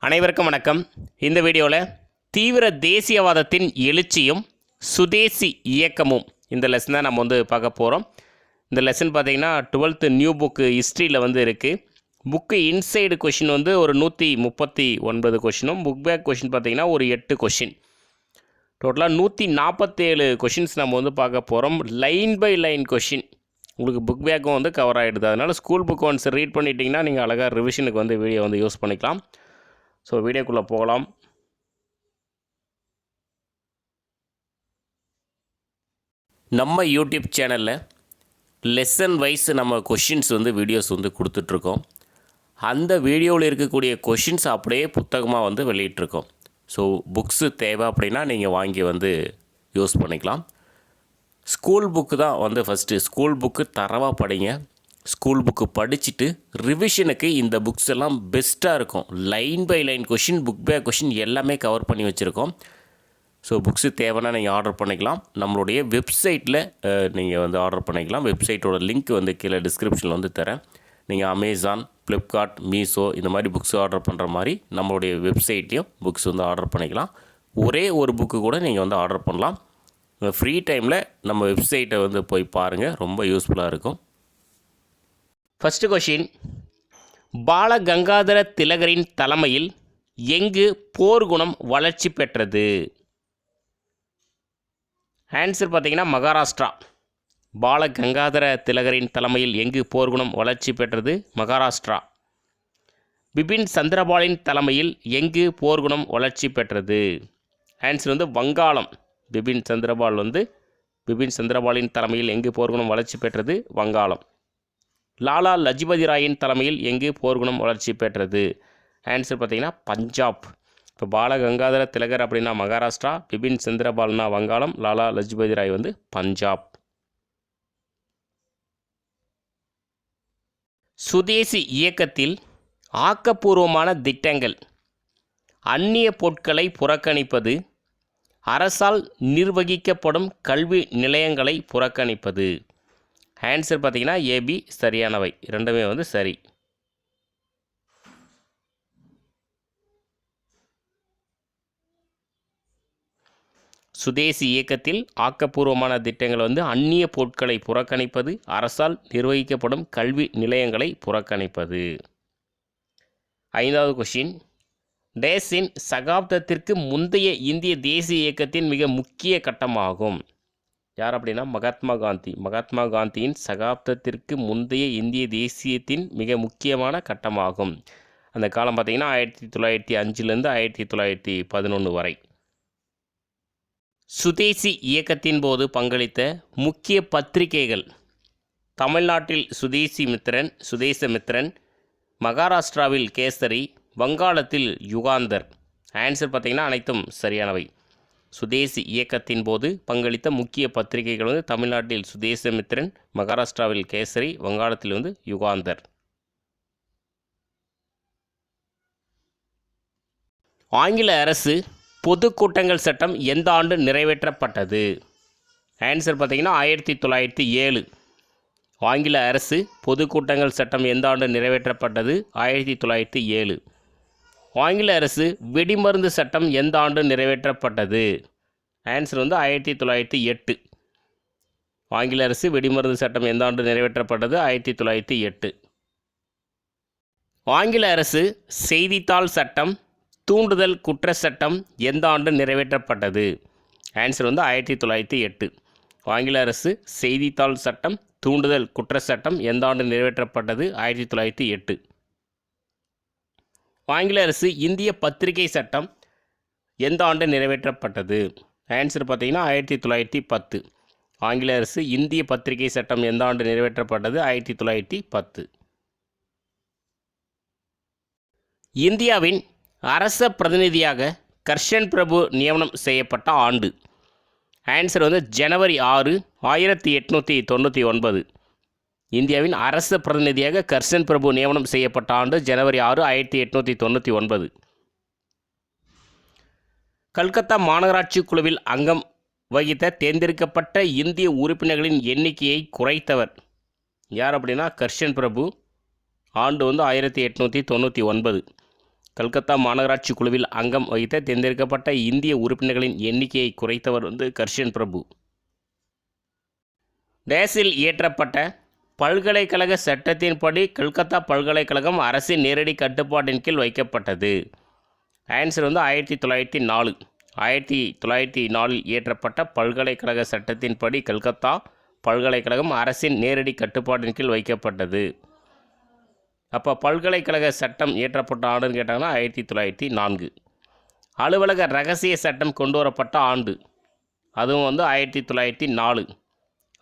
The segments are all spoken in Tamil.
அனைவருக்கும் வணக்கம். இந்த வீடியோவில் தீவிர தேசியவாதத்தின் எழுச்சியும் சுதேசி இயக்கமும் இந்த லெசன் தான் நம்ம பார்க்க போகிறோம். இந்த லெசன் பார்த்திங்கன்னா 12th நியூ புக்கு ஹிஸ்ட்ரியில் இருக்குது. புக்கு இன்சைடு கொஷின் ஒரு 139 கொஷினும், புக் பேக் கொஷின் பார்த்திங்கன்னா ஒரு 8 கொஷின். டோட்டலாக 147 கொஷின்ஸ் நம்ம பார்க்க போகிறோம். லைன் பை லைன் கொஷின் உங்களுக்கு புக் பேக்கும் கவர் ஆகிடுது. அதனால் ஸ்கூல் புக் ஒன்ஸ் ரீட் பண்ணிட்டீங்கன்னா நீங்கள் அழகாக ரிவிஷனுக்கு வீடியோ யூஸ் பண்ணிக்கலாம். ஸோ வீடியோக்குள்ளே போகலாம். நம்ம யூடியூப் சேனலில் லெசன் வைஸ் நம்ம கொஷின்ஸ் வீடியோஸ் கொடுத்துட்ருக்கோம். அந்த வீடியோவில் இருக்கக்கூடிய கொஷின்ஸ் அப்படியே புத்தகமாக வெளியிட்ருக்கோம். ஸோ புக்ஸு தேவை அப்படின்னா நீங்கள் வாங்கி யூஸ் பண்ணிக்கலாம். ஸ்கூல் புக்கு தான் ஃபஸ்ட்டு ஸ்கூல் புக்கு தரவாக படிங்க. ஸ்கூல் புக்கு படிச்சுட்டு ரிவிஷனுக்கு இந்த புக்ஸ் எல்லாம் பெஸ்ட்டாக இருக்கும். Line by line question, book back question எல்லாமே கவர் பண்ணி வச்சுருக்கோம். ஸோ புக்ஸு தேவைன்னா நீங்கள் ஆர்டர் பண்ணிக்கலாம். நம்மளுடைய வெப்சைட்டில் நீங்கள் ஆர்டர் பண்ணிக்கலாம். வெப்சைட்டோட லிங்க் கீழே டிஸ்கிரிப்ஷனில் தரேன். நீங்கள் அமேசான், ஃப்ளிப்கார்ட், மீஷோ இந்த மாதிரி புக்ஸ் ஆர்டர் பண்ணுற மாதிரி நம்மளுடைய வெப்சைட்லேயும் புக்ஸ் ஆர்டர் பண்ணிக்கலாம். ஒரே ஒரு புக்கு கூட நீங்கள் ஆர்டர் பண்ணலாம். ஃப்ரீ டைமில் நம்ம வெப்சைட்டை போய் பாருங்கள், ரொம்ப யூஸ்ஃபுல்லாக இருக்கும். ஃபஸ்ட்டு கொஷின், பால கங்காதர திலகரின் தலைமையில் எங்கு போர்க்குணம் வளர்ச்சி பெற்றது? ஆன்சர் பார்த்தீங்கன்னா மகாராஷ்டிரா. பால கங்காதர திலகரின் தலைமையில் எங்கு போர்க்குணம் வளர்ச்சி பெற்றது? மகாராஷ்டிரா. பிபின் சந்திரபாலின் தலைமையில் எங்கு போர்க்குணம் வளர்ச்சி பெற்றது? ஆன்சர் வங்காளம். பிபின் சந்திரபாலின் தலைமையில் எங்கு போர்க்குணம் வளர்ச்சி பெற்றது? வங்காளம். லாலா லஜபதி ராயின் தலைமையில் எங்கு போர்க்குணம் வளர்ச்சி பெற்றது? ஆன்சர் பார்த்தீங்கன்னா பஞ்சாப். இப்போ பால கங்காதர திலகர் அப்படின்னா மகாராஷ்டிரா, பிபின் சந்திரபால்னா வங்காளம், லாலா லஜபதி ராய் பஞ்சாப். சுதேசி இயக்கத்தில் ஆக்கப்பூர்வமான திட்டங்கள்: அந்நிய பொருட்களை புறக்கணிப்பது, அரசால் நிர்வகிக்கப்படும் கல்வி நிலையங்களை புறக்கணிப்பது. ஆன்சர் பார்த்தீங்கன்னா ஏபி சரியானவை. ரெண்டுமே சரி. சுதேசி இயக்கத்தில் ஆக்கப்பூர்வமான திட்டங்கள் அந்நிய பொருட்களை புறக்கணிப்பது, அரசால் நிர்வகிக்கப்படும் கல்வி நிலையங்களை புறக்கணிப்பது. 5வது கொஷின், டேஸின் சகாப்தத்திற்கு முந்தைய இந்திய தேசிய இயக்கத்தின் மிக முக்கிய கட்டமாகும். யார் அப்படின்னா மகாத்மா காந்தி. மகாத்மா காந்தியின் சகாப்தத்திற்கு முந்தைய இந்திய தேசியத்தின் மிக முக்கியமான கட்டமாகும். அந்த காலம் பார்த்திங்கன்னா 1905 1911 வரை. சுதேசி இயக்கத்தின் போது பங்களித்த முக்கிய பத்திரிகைகள்: தமிழ்நாட்டில் சுதேசமித்திரன், மகாராஷ்டிராவில் கேசரி, வங்காளத்தில் யுகாந்தர். ஆன்சர் பார்த்திங்கன்னா அனைத்தும் சரியானவை. சுதேசி இயக்கத்தின் போது பங்களித்த முக்கிய பத்திரிகைகள் தமிழ்நாட்டில் சுதேசமித்திரன், மகாராஷ்டிராவில் கேசரி, வங்காளத்தில் யுகாந்தர். ஆங்கில அரசு பொதுக்கூட்டங்கள் சட்டம் எந்த ஆண்டு நிறைவேற்றப்பட்டது? ஆன்சர் பார்த்தீங்கன்னா 1907. ஆங்கில அரசு பொதுக்கூட்டங்கள் சட்டம் எந்த ஆண்டு நிறைவேற்றப்பட்டது? 1907. ஆங்கில அரசு வெடிமருந்து சட்டம் எந்த ஆண்டு நிறைவேற்றப்பட்டது? ஆன்சர் 1908. ஆங்கில அரசு வெடிமருந்து சட்டம் எந்த ஆண்டு நிறைவேற்றப்பட்டது? 1908. ஆங்கில அரசு செய்தித்தாள் சட்டம், தூண்டுதல் குற்ற சட்டம் எந்த ஆண்டு நிறைவேற்றப்பட்டது? ஆன்சர் 1908. ஆங்கில அரசு செய்தித்தாள் சட்டம், தூண்டுதல் குற்ற சட்டம் எந்த ஆண்டு நிறைவேற்றப்பட்டது? 1908. ஆங்கில அரசு இந்திய பத்திரிகை சட்டம் எந்த ஆண்டு நிறைவேற்றப்பட்டது? ஆன்சர் பார்த்தீங்கன்னா 1910. ஆங்கில அரசு இந்திய பத்திரிகை சட்டம் எந்த ஆண்டு நிறைவேற்றப்பட்டது? 1910. இந்தியாவின் அரச பிரதிநிதியாக கர்ஷன் பிரபு நியமனம் செய்யப்பட்ட ஆண்டு? ஆன்சர் ஜனவரி 6 1899. இந்தியாவின் அரச பிரதிநிதியாக கர்ஷன் பிரபு நியமனம் செய்யப்பட்ட ஆண்டு ஜனவரி 6 1899. கல்கத்தா மாநகராட்சி குழுவில் அங்கம் வகித்த தேர்ந்தெடுக்கப்பட்ட இந்திய உறுப்பினர்களின் எண்ணிக்கையை குறைத்தவர் யார் அப்படின்னா கர்ஷன் பிரபு. ஆண்டு 1899. கல்கத்தா மாநகராட்சி குழுவில் அங்கம் வகித்த தேர்ந்தெடுக்கப்பட்ட இந்திய உறுப்பினர்களின் எண்ணிக்கையை குறைத்தவர் வந்து கர்ஷன் பிரபு. டேஸில் இயற்றப்பட்ட பல்கலைக்கழக சட்டத்தின்படி கல்கத்தா பல்கலைக்கழகம் அரசின் நேரடி கட்டுப்பாட்டின் கீழ் வைக்கப்பட்டது. ஆன்சர் வந்து 1904. 1904 இயற்றப்பட்ட பல்கலைக்கழக சட்டத்தின்படி கல்கத்தா பல்கலைக்கழகம் அரசின் நேரடி கட்டுப்பாட்டின் கீழ் வைக்கப்பட்டது. அப்போ பல்கலைக்கழக சட்டம் இயற்றப்பட்ட ஆண்டுன்னு கேட்டாங்கன்னா 1904. அலுவலக ரகசிய சட்டம் கொண்டு வரப்பட்ட ஆண்டு அதுவும் வந்து 1904.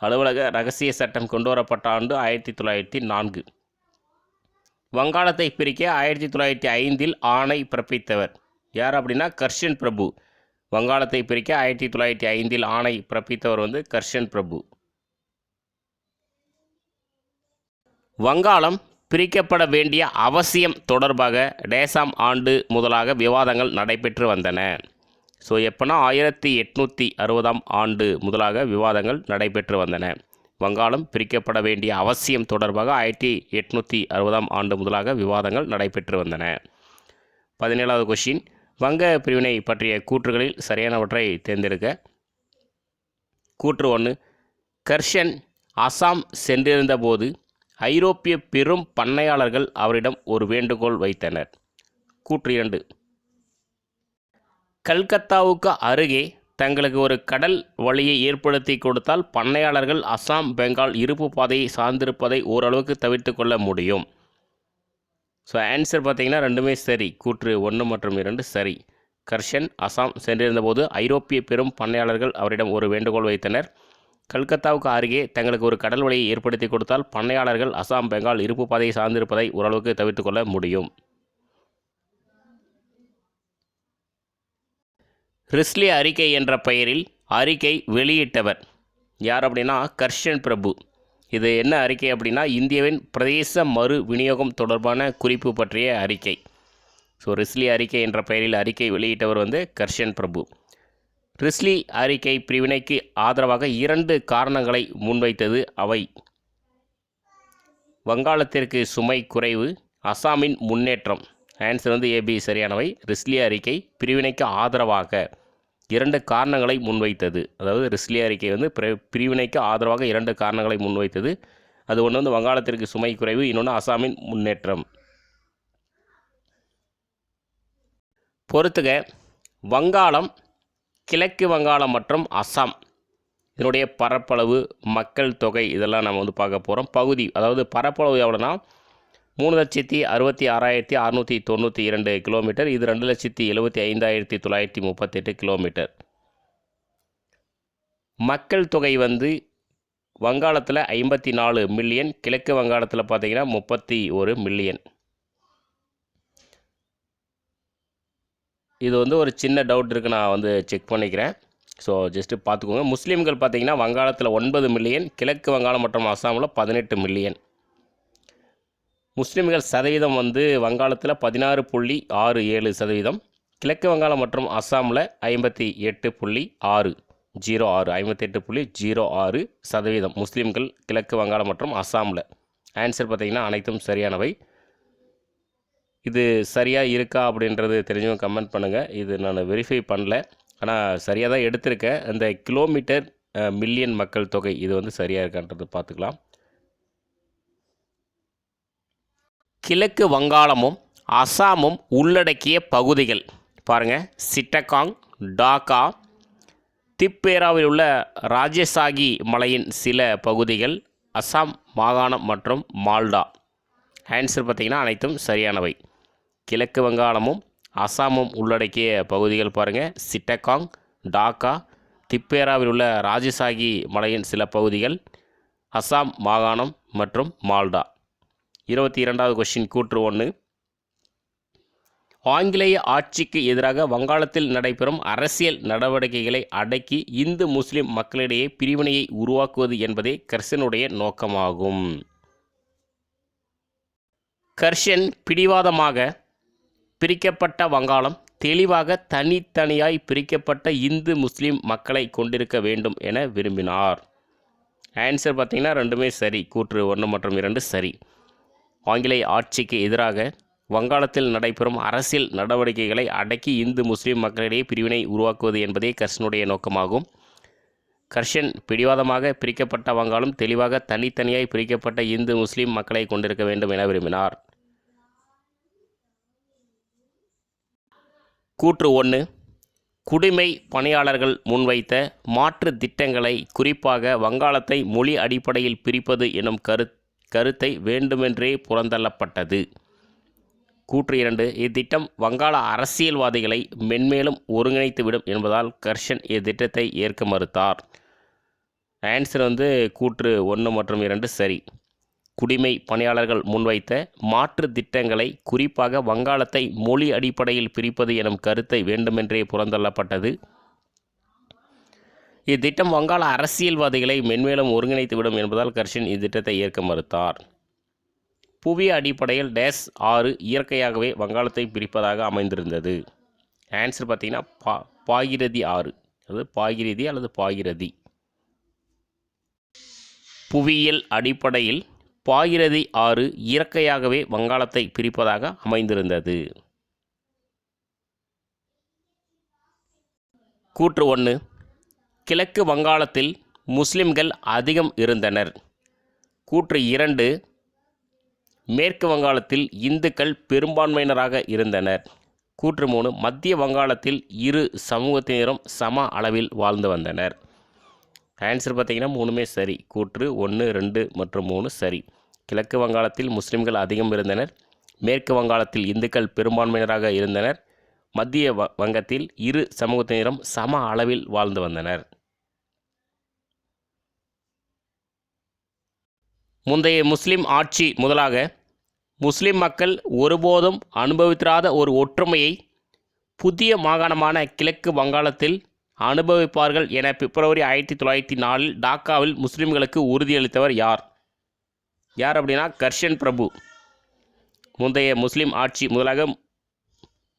அலுவலக ரகசிய சட்டம் கொண்டு வரப்பட்ட ஆண்டு 1904. வங்காளத்தை பிரிக்க 1905 ஆணை பிறப்பித்தவர் யார் அப்படின்னா கர்ஷன் பிரபு. வங்காளத்தை பிரிக்க 1905 ஆணை பிறப்பித்தவர் வந்து கர்ஷன் பிரபு. வங்காளம் பிரிக்கப்பட வேண்டிய அவசியம் தொடர்பாக டேசாம் ஆண்டு முதலாக விவாதங்கள் நடைபெற்று வந்தன. ஸோ எப்போனா 1860 ஆண்டு முதலாக விவாதங்கள் நடைபெற்று வந்தன. வங்காளம் பிரிக்கப்பட வேண்டிய அவசியம் தொடர்பாக 1860 ஆண்டு முதலாக விவாதங்கள் நடைபெற்று வந்தன. 17வது கொஷின், வங்க பிரிவினை பற்றிய கூற்றுகளில் சரியானவற்றை தேர்ந்தெடுக்க. கூற்று 1, கர்ஷன் அசாம் சென்றிருந்தபோது ஐரோப்பிய பெரும் பண்ணையாளர்கள் அவரிடம் ஒரு வேண்டுகோள் வைத்தனர். கூற்று 2, கல்கத்தாவுக்கு அருகே தங்களுக்கு ஒரு கடல் வழியை ஏற்படுத்தி கொடுத்தால் பண்ணையாளர்கள் அசாம் பெங்கால் இருப்பு பாதையை சார்ந்திருப்பதை ஓரளவுக்கு தவிர்த்து கொள்ள முடியும். ஸோ ஆன்சர் பார்த்தீங்கன்னா ரெண்டுமே சரி. கூற்று 1 மற்றும் 2 சரி. கர்ஷன் அசாம் சென்றிருந்தபோது ஐரோப்பிய பெரும் பண்ணையாளர்கள் அவரிடம் ஒரு வேண்டுகோள் வைத்தனர். கல்கத்தாவுக்கு அருகே தங்களுக்கு ஒரு கடல் வழியை ஏற்படுத்தி கொடுத்தால் பண்ணையாளர்கள் அசாம் பெங்கால் இருப்பு பாதையை சார்ந்திருப்பதை ஓரளவுக்கு தவிர்த்து கொள்ள முடியும். ரிஸ்லி அறிக்கை என்ற பெயரில் அறிக்கை வெளியிட்டவர் யார் அப்படின்னா கர்ஷன் பிரபு. இது என்ன அறிக்கை அப்படின்னா இந்தியாவின் பிரதேச மறு விநியோகம் தொடர்பான குறிப்பு பற்றிய அறிக்கை. ஸோ ரிஸ்லி அறிக்கை என்ற பெயரில் அறிக்கை வெளியிட்டவர் வந்து கர்ஷன் பிரபு. ரிஸ்லி அறிக்கை பிரிவினைக்கு ஆதரவாக 2 காரணங்களை முன்வைத்தது. அவை வங்காளத்திற்கு சுமை குறைவு, அசாமின் முன்னேற்றம். ஆன்சர் வந்து ஏபி சரியானவை. ரிஸ்லி அறிக்கை பிரிவினைக்கு ஆதரவாக 2 காரணங்களை முன்வைத்தது. அதாவது ரிஸ்லி அறிக்கை வந்து பிரிவினைக்கு ஆதரவாக 2 காரணங்களை முன்வைத்தது. அது ஒன்று வந்து வங்காளத்திற்கு சுமை குறைவு, இன்னொன்று அசாமின் முன்னேற்றம். பொறுத்துக, வங்காளம், கிழக்கு வங்காளம் மற்றும் அசாம் இதனுடைய பரப்பளவு, மக்கள் தொகை இதெல்லாம் நம்ம வந்து பார்க்க போகிறோம். பகுதி அதாவது பரப்பளவு எவ்வளோனா 3,66,692 கிலோமீட்டர். இது 2,75,938 கிலோமீட்டர். மக்கள் தொகை வந்து வங்காளத்தில் 54 மில்லியன், கிழக்கு வங்காளத்தில் பார்த்தீங்கன்னா 31 மில்லியன். இது வந்து ஒரு சின்ன டவுட் இருக்குது, நான் வந்து செக் பண்ணிக்கிறேன். ஸோ ஜஸ்ட்டு பார்த்துக்கோங்க. முஸ்லீம்கள் பார்த்தீங்கன்னா வங்காளத்தில் 9 மில்லியன், கிழக்கு வங்காளம் மற்றும் அசாமில் 18 மில்லியன். முஸ்லீம்கள் சதவீதம் வந்து வங்காளத்தில் 16.67%, கிழக்கு வங்காளம் மற்றும் அசாமில் 58.06, 58.06% முஸ்லீம்கள் கிழக்கு வங்காளம் மற்றும் அசாமில். ஆன்சர் பார்த்திங்கன்னா அனைத்தும் சரியானவை. இது சரியாக இருக்கா அப்படின்றது தெரிஞ்சவங்க கமெண்ட் பண்ணுங்கள். இது நான் வெரிஃபை பண்ணல, ஆனால் சரியாக தான் எடுத்திருக்கேன். அந்த கிலோமீட்டர் மில்லியன் மக்கள் தொகை இது வந்து சரியாக இருக்கான்றது பார்த்துக்கலாம். கிழக்கு வங்காளமும் அசாமும் உள்ளடக்கிய பகுதிகள் பாருங்கள். சிட்டகாங், டாக்கா, திப்பேராவில் உள்ள ராஜசாகி மலையின் சில பகுதிகள், அசாம் மாகாணம் மற்றும் மால்டா. ஆன்சர் பார்த்திங்கன்னா அனைத்தும் சரியானவை. கிழக்கு வங்காளமும் அசாமும் உள்ளடக்கிய பகுதிகள் பாருங்கள். சிட்டகாங், டாக்கா, திப்பேராவில் உள்ள ராஜசாகி மலையின் சில பகுதிகள், அசாம் மாகாணம் மற்றும் மால்டா. 22வது கொஸ்டின் கூற்று 1, ஆங்கிலேய ஆட்சிக்கு எதிராக வங்காளத்தில் நடைபெறும் அரசியல் நடவடிக்கைகளை அடக்கி இந்து முஸ்லிம் மக்களிடையே பிரிவினையை உருவாக்குவது என்பதே கர்ஷனுடைய நோக்கமாகும். கர்ஷன் பிடிவாதமாக பிரிக்கப்பட்ட வங்காளம் தெளிவாக தனித்தனியாய் பிரிக்கப்பட்ட இந்து முஸ்லீம் மக்களை கொண்டிருக்க வேண்டும் என விரும்பினார். ஆன்சர் பார்த்திங்கன்னா ரெண்டுமே சரி. கூற்று 1 மற்றும் 2 சரி. ஆங்கிலேய ஆட்சிக்கு எதிராக வங்காளத்தில் நடைபெறும் அரசியல் நடவடிக்கைகளை அடக்கி இந்து முஸ்லீம் மக்களிடையே பிரிவினை உருவாக்குவது என்பதே கர்ஷனுடைய நோக்கமாகும். கர்ஷன் பிடிவாதமாக பிரிக்கப்பட்ட வங்காளம் தெளிவாக தனித்தனியாய் பிரிக்கப்பட்ட இந்து முஸ்லீம் மக்களை கொண்டிருக்க வேண்டும் என விரும்பினார். கூற்று 1. குடிமை பணியாளர்கள் முன்வைத்த மாற்று திட்டங்களை, குறிப்பாக வங்காளத்தை மொழி அடிப்படையில் பிரிப்பது எனும் கருத்தை வேண்டுமென்றே புறந்தள்ளப்பட்டது. கூற்று 2. இத்திட்டம் வங்காள அரசியல்வாதிகளை மென்மேலும் ஒருங்கிணைத்துவிடும் என்பதால் கர்ஷன் இத்திட்டத்தை ஏற்க மறுத்தார். ஆன்சர் கூற்று 1 மற்றும் 2 சரி. குடிமை பணியாளர்கள் முன்வைத்த மாற்று திட்டங்களை, குறிப்பாக வங்காளத்தை மொழி அடிப்படையில் பிரிப்பது எனும் கருத்தை வேண்டுமென்றே புறந்தள்ளப்பட்டது. இத்திட்டம் வங்காள அரசியல்வாதிகளை மென்மேலும் ஒருங்கிணைத்துவிடும் என்பதால் கர்ஷன் இத்திட்டத்தை ஏற்க மறுத்தார். புவி அடிப்படையில் டேஸ் ஆறு இயற்கையாகவே வங்காளத்தை பிரிப்பதாக அமைந்திருந்தது. ஆன்சர் பார்த்தீங்கன்னா பாகிரதி ஆறு, அது பாகிரதி அல்லது பாகிரதி. புவியியல் அடிப்படையில் பாகிரதி ஆறு இயற்கையாகவே வங்காளத்தை பிரிப்பதாக அமைந்திருந்தது. கூற்று 1. கிழக்கு வங்காளத்தில் முஸ்லிம்கள் அதிகம் இருந்தனர். கூற்று 2. மேற்கு வங்காளத்தில் இந்துக்கள் பெரும்பான்மையினராக இருந்தனர். கூற்று 3. மத்திய வங்காளத்தில் இரு சமூகத்தினரும் சம அளவில் வாழ்ந்து வந்தனர். ஆன்சர் பார்த்தீங்கன்னா மூணுமே சரி. கூற்று 1, 2 மற்றும் 3 சரி. கிழக்கு வங்காளத்தில் முஸ்லிம்கள் அதிகம் இருந்தனர். மேற்கு வங்காளத்தில் இந்துக்கள் பெரும்பான்மையினராக இருந்தனர். மத்திய வங்கத்தில் இரு சமூகத்தினரும் சம அளவில் வாழ்ந்து வந்தனர். முந்தைய முஸ்லிம் ஆட்சி முதலாக முஸ்லிம் மக்கள் ஒருபோதும் அனுபவித்திராத ஒரு ஒற்றுமையை புதிய மாகாணமான கிழக்கு வங்காளத்தில் அனுபவிப்பார்கள் என பிப்ரவரி 1904 டாக்காவில் முஸ்லிம்களுக்கு உறுதியளித்தவர் யார்? யார் அப்படின்னா கர்ஷன் பிரபு. முந்தைய முஸ்லிம் ஆட்சி முதலாக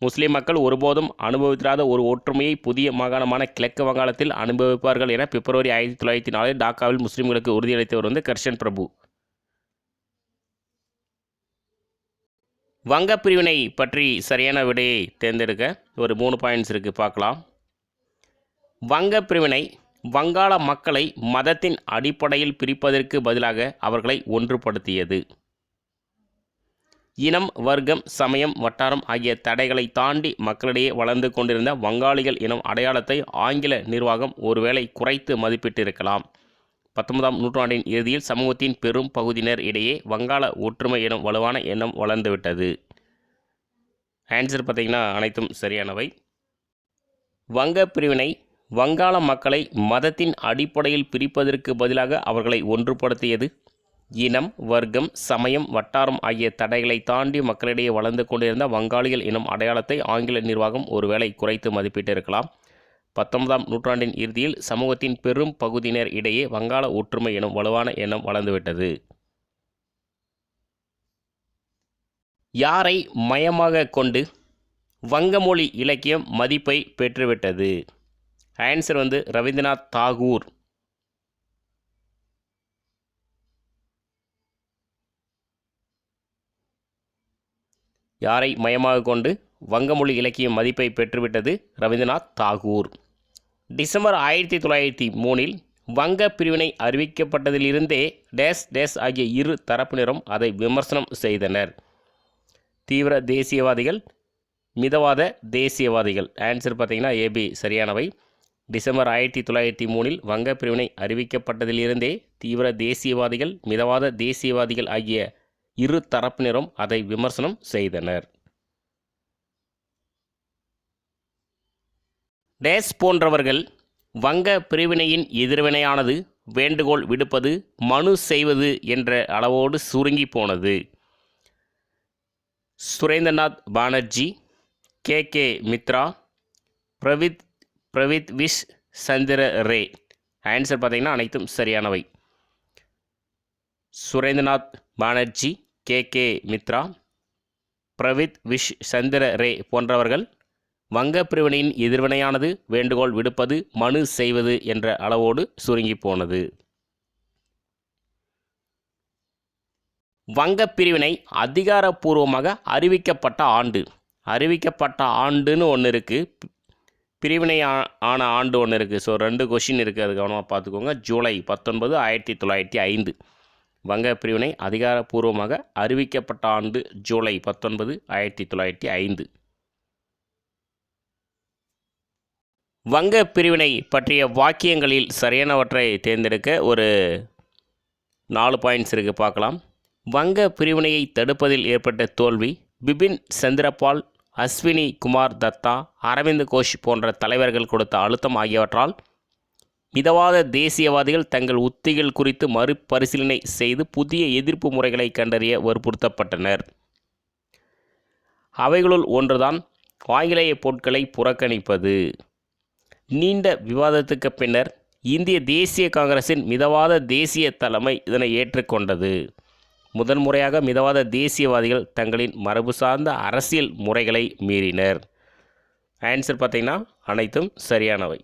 முஸ்லிம் மக்கள் ஒருபோதும் அனுபவித்திராத ஒரு ஒற்றுமையை புதிய மாகாணமான கிழக்கு வங்காளத்தில் அனுபவிப்பார்கள் என பிப்ரவரி 1904 டாக்காவில் முஸ்லிம்களுக்கு உறுதியளித்தவர் கர்ஷன் பிரபு. வங்க பிரிவினை பற்றி சரியான விடையை தேர்ந்தெடுக்க ஒரு 3 பாயிண்ட்ஸ் இருக்குது, பார்க்கலாம். வங்க பிரிவினை வங்காள மக்களை மதத்தின் அடிப்படையில் பிரிப்பதற்கு பதிலாக அவர்களை ஒன்றுபடுத்தியது. இனம், வர்க்கம், சமயம், வட்டாரம் ஆகிய தடைகளை தாண்டி மக்களிடையே வளர்ந்து கொண்டிருந்த வங்காளிகள் எனும் அடையாளத்தை ஆங்கில நிர்வாகம் ஒருவேளை குறைத்து மதிப்பிட்டிருக்கலாம். 19ஆம் நூற்றாண்டின் இறுதியில் சமூகத்தின் பெரும் பகுதியினர் இடையே வங்காள ஒற்றுமை எனும் வலுவான எண்ணம் வளர்ந்துவிட்டது. ஆன்சர் பார்த்தீங்கன்னா அனைத்தும் சரியானவை. வங்க பிரிவினை வங்காள மக்களை மதத்தின் அடிப்படையில் பிரிப்பதற்கு பதிலாக அவர்களை ஒன்றுபடுத்தியது. இனம், வர்க்கம், சமயம், வட்டாரம் ஆகிய தடைகளை தாண்டி மக்களிடையே வளர்ந்து கொண்டிருந்த வங்காளிகள் எனும் அடையாளத்தை ஆங்கில நிர்வாகம் ஒருவேளை குறைத்து மதிப்பிட்டிருக்கலாம். 19ஆம் நூற்றாண்டின் இறுதியில் சமூகத்தின் பெரும் பகுதியினர் இடையே வங்காள ஒற்றுமை எனும் வலுவான எண்ணம் வளர்ந்துவிட்டது. யாரை மையமாக கொண்டு வங்கமொழி இலக்கியம் மதிப்பை பெற்றுவிட்டது? ஆன்சர் ரவீந்திரநாத் தாகூர். யாரை மையமாக கொண்டு வங்கமொழி இலக்கியம் மதிப்பை பெற்றுவிட்டது? ரவீந்திரநாத் தாகூர். டிசம்பர் 1903 வங்க பிரிவினை அறிவிக்கப்பட்டதிலிருந்தே டேஸ் டேஸ் ஆகிய இரு தரப்பினரும் அதை விமர்சனம் செய்தனர். தீவிர தேசியவாதிகள், மிதவாத தேசியவாதிகள். ஆன்சர் பார்த்தீங்கன்னா ஏபி சரியானவை. டிசம்பர் 1903 வங்க பிரிவினை அறிவிக்கப்பட்டதிலிருந்தே தீவிர தேசியவாதிகள், மிதவாத தேசியவாதிகள் ஆகிய இரு தரப்பினரும் அதை விமர்சனம் செய்தனர். டேஸ் போன்றவர்கள் வங்க பிரிவினையின் எதிர்வினையானது வேண்டுகோள் விடுப்பது, மனு செய்வது என்ற அளவோடு சுருங்கி போனது. சுரேந்திரநாத் பானர்ஜி, கே மித்ரா, பிரவித் விஷ் சந்திர ரே. ஆன்சர் பார்த்தீங்கன்னா அனைத்தும் சரியானவை. சுரேந்திரநாத் பானர்ஜி, கே மித்ரா, பிரவித் விஷ் சந்திர ரே போன்றவர்கள் வங்க பிரிவினையின் எதிர்வினையானது வேண்டுகோள் விடுப்பது, மனு செய்வது என்ற அளவோடு சுருங்கி போனது. வங்கப் பிரிவினை அதிகாரப்பூர்வமாக அறிவிக்கப்பட்ட ஆண்டுன்னு ஒன்று இருக்குது, பிரிவினை ஆன ஆண்டு ஒன்று இருக்குது. ஸோ 2 கொஷின் இருக்குது, அது கவனமாக பார்த்துக்கோங்க. ஜூலை 19, 1905. வங்கப் பிரிவினை அதிகாரப்பூர்வமாக அறிவிக்கப்பட்ட ஆண்டு ஜூலை 19, 1905. வங்கப் பிரிவினை பற்றிய வாக்கியங்களில் சரியானவற்றை தேர்ந்தெடுக்க ஒரு 4 பாயிண்ட்ஸ் இருக்குது, பார்க்கலாம். வங்க பிரிவினையை தடுப்பதில் ஏற்பட்ட தோல்வி, பிபின் சந்திரபால், அஸ்வினி குமார் தத்தா, அரவிந்த் கோஷ் போன்ற தலைவர்கள் கொடுத்த அழுத்தம் ஆகியவற்றால் மிதவாத தேசியவாதிகள் தங்கள் உத்திகள் குறித்து மறுபரிசீலனை செய்து புதிய எதிர்ப்பு முறைகளை கண்டறிய வற்புறுத்தப்பட்டனர். அவைகளுள் ஒன்றுதான் ஆங்கிலேய பொருட்களை புறக்கணிப்பது. நீண்ட விவாதத்துக்கு பின்னர் இந்திய தேசிய காங்கிரசின் மிதவாத தேசிய தலைமை இதனை ஏற்றுக்கொண்டது. முதன்முறையாக மிதவாத தேசியவாதிகள் தங்களின் மரபு சார்ந்த அரசியல் முறைகளை மீறினர். ஆன்சர் பார்த்திங்கன்னா அனைத்தும் சரியானவை.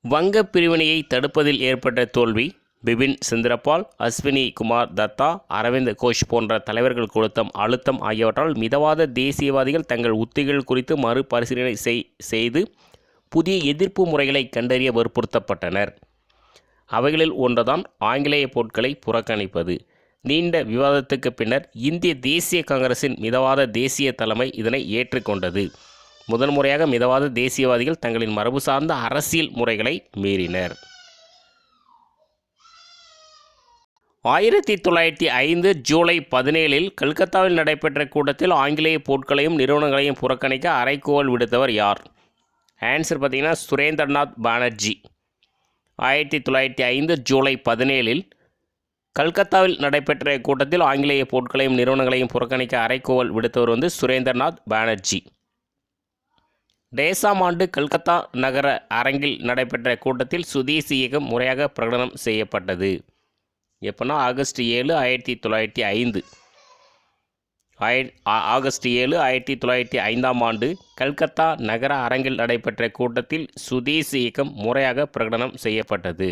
வங்க பிரிவினையை தடுப்பதில் ஏற்பட்ட தோல்வி, பிபின் சந்திரபால், அஸ்வினி குமார் தத்தா, அரவிந்த் கோஷ் போன்ற தலைவர்கள் கொடுத்த அழுத்தம் ஆகியவற்றால் மிதவாத தேசியவாதிகள் தங்கள் உத்திகள் குறித்து மறுபரிசீலனை செய்து புதிய எதிர்ப்பு முறைகளை கண்டறிய வற்புறுத்தப்பட்டனர். அவைகளில் ஒன்றுதான் ஆங்கிலேய பொருட்களை புறக்கணிப்பது. நீண்ட விவாதத்துக்கு பின்னர் இந்திய தேசிய காங்கிரசின் மிதவாத தேசிய தலைமை இதனை ஏற்றுக்கொண்டது. முதன்முறையாக மிதவாத தேசியவாதிகள் தங்களின் மரபு சார்ந்த அரசியல் முறைகளை மீறினர். 1905 ஜூலை 17 கல்கத்தாவில் நடைபெற்ற கூட்டத்தில் ஆங்கிலேய பொருட்களையும் நிறுவனங்களையும் புறக்கணிக்க அறைகூவல் விடுத்தவர் யார்? ஆன்சர் பார்த்தீங்கன்னா சுரேந்திரநாத் பானர்ஜி. 1905 ஜூலை 17 கல்கத்தாவில் நடைபெற்ற கூட்டத்தில் ஆங்கிலேய பொருட்களையும் நிறுவனங்களையும் புறக்கணிக்க அறைகூவல் விடுத்தவர் சுரேந்திரநாத் பானர்ஜி. டேசாம் ஆண்டு கல்கத்தா நகர அரங்கில் நடைபெற்ற கூட்டத்தில் சுதேசி இயக்கம் முறையாக பிரகடனம் செய்யப்பட்டது. எப்போனா ஆகஸ்ட் 7, 1905. ஆகஸ்ட் 7, 1905 ஆண்டு கல்கத்தா நகர அரங்கில் நடைபெற்ற கூட்டத்தில் சுதேசி இயக்கம் முறையாக பிரகடனம் செய்யப்பட்டது.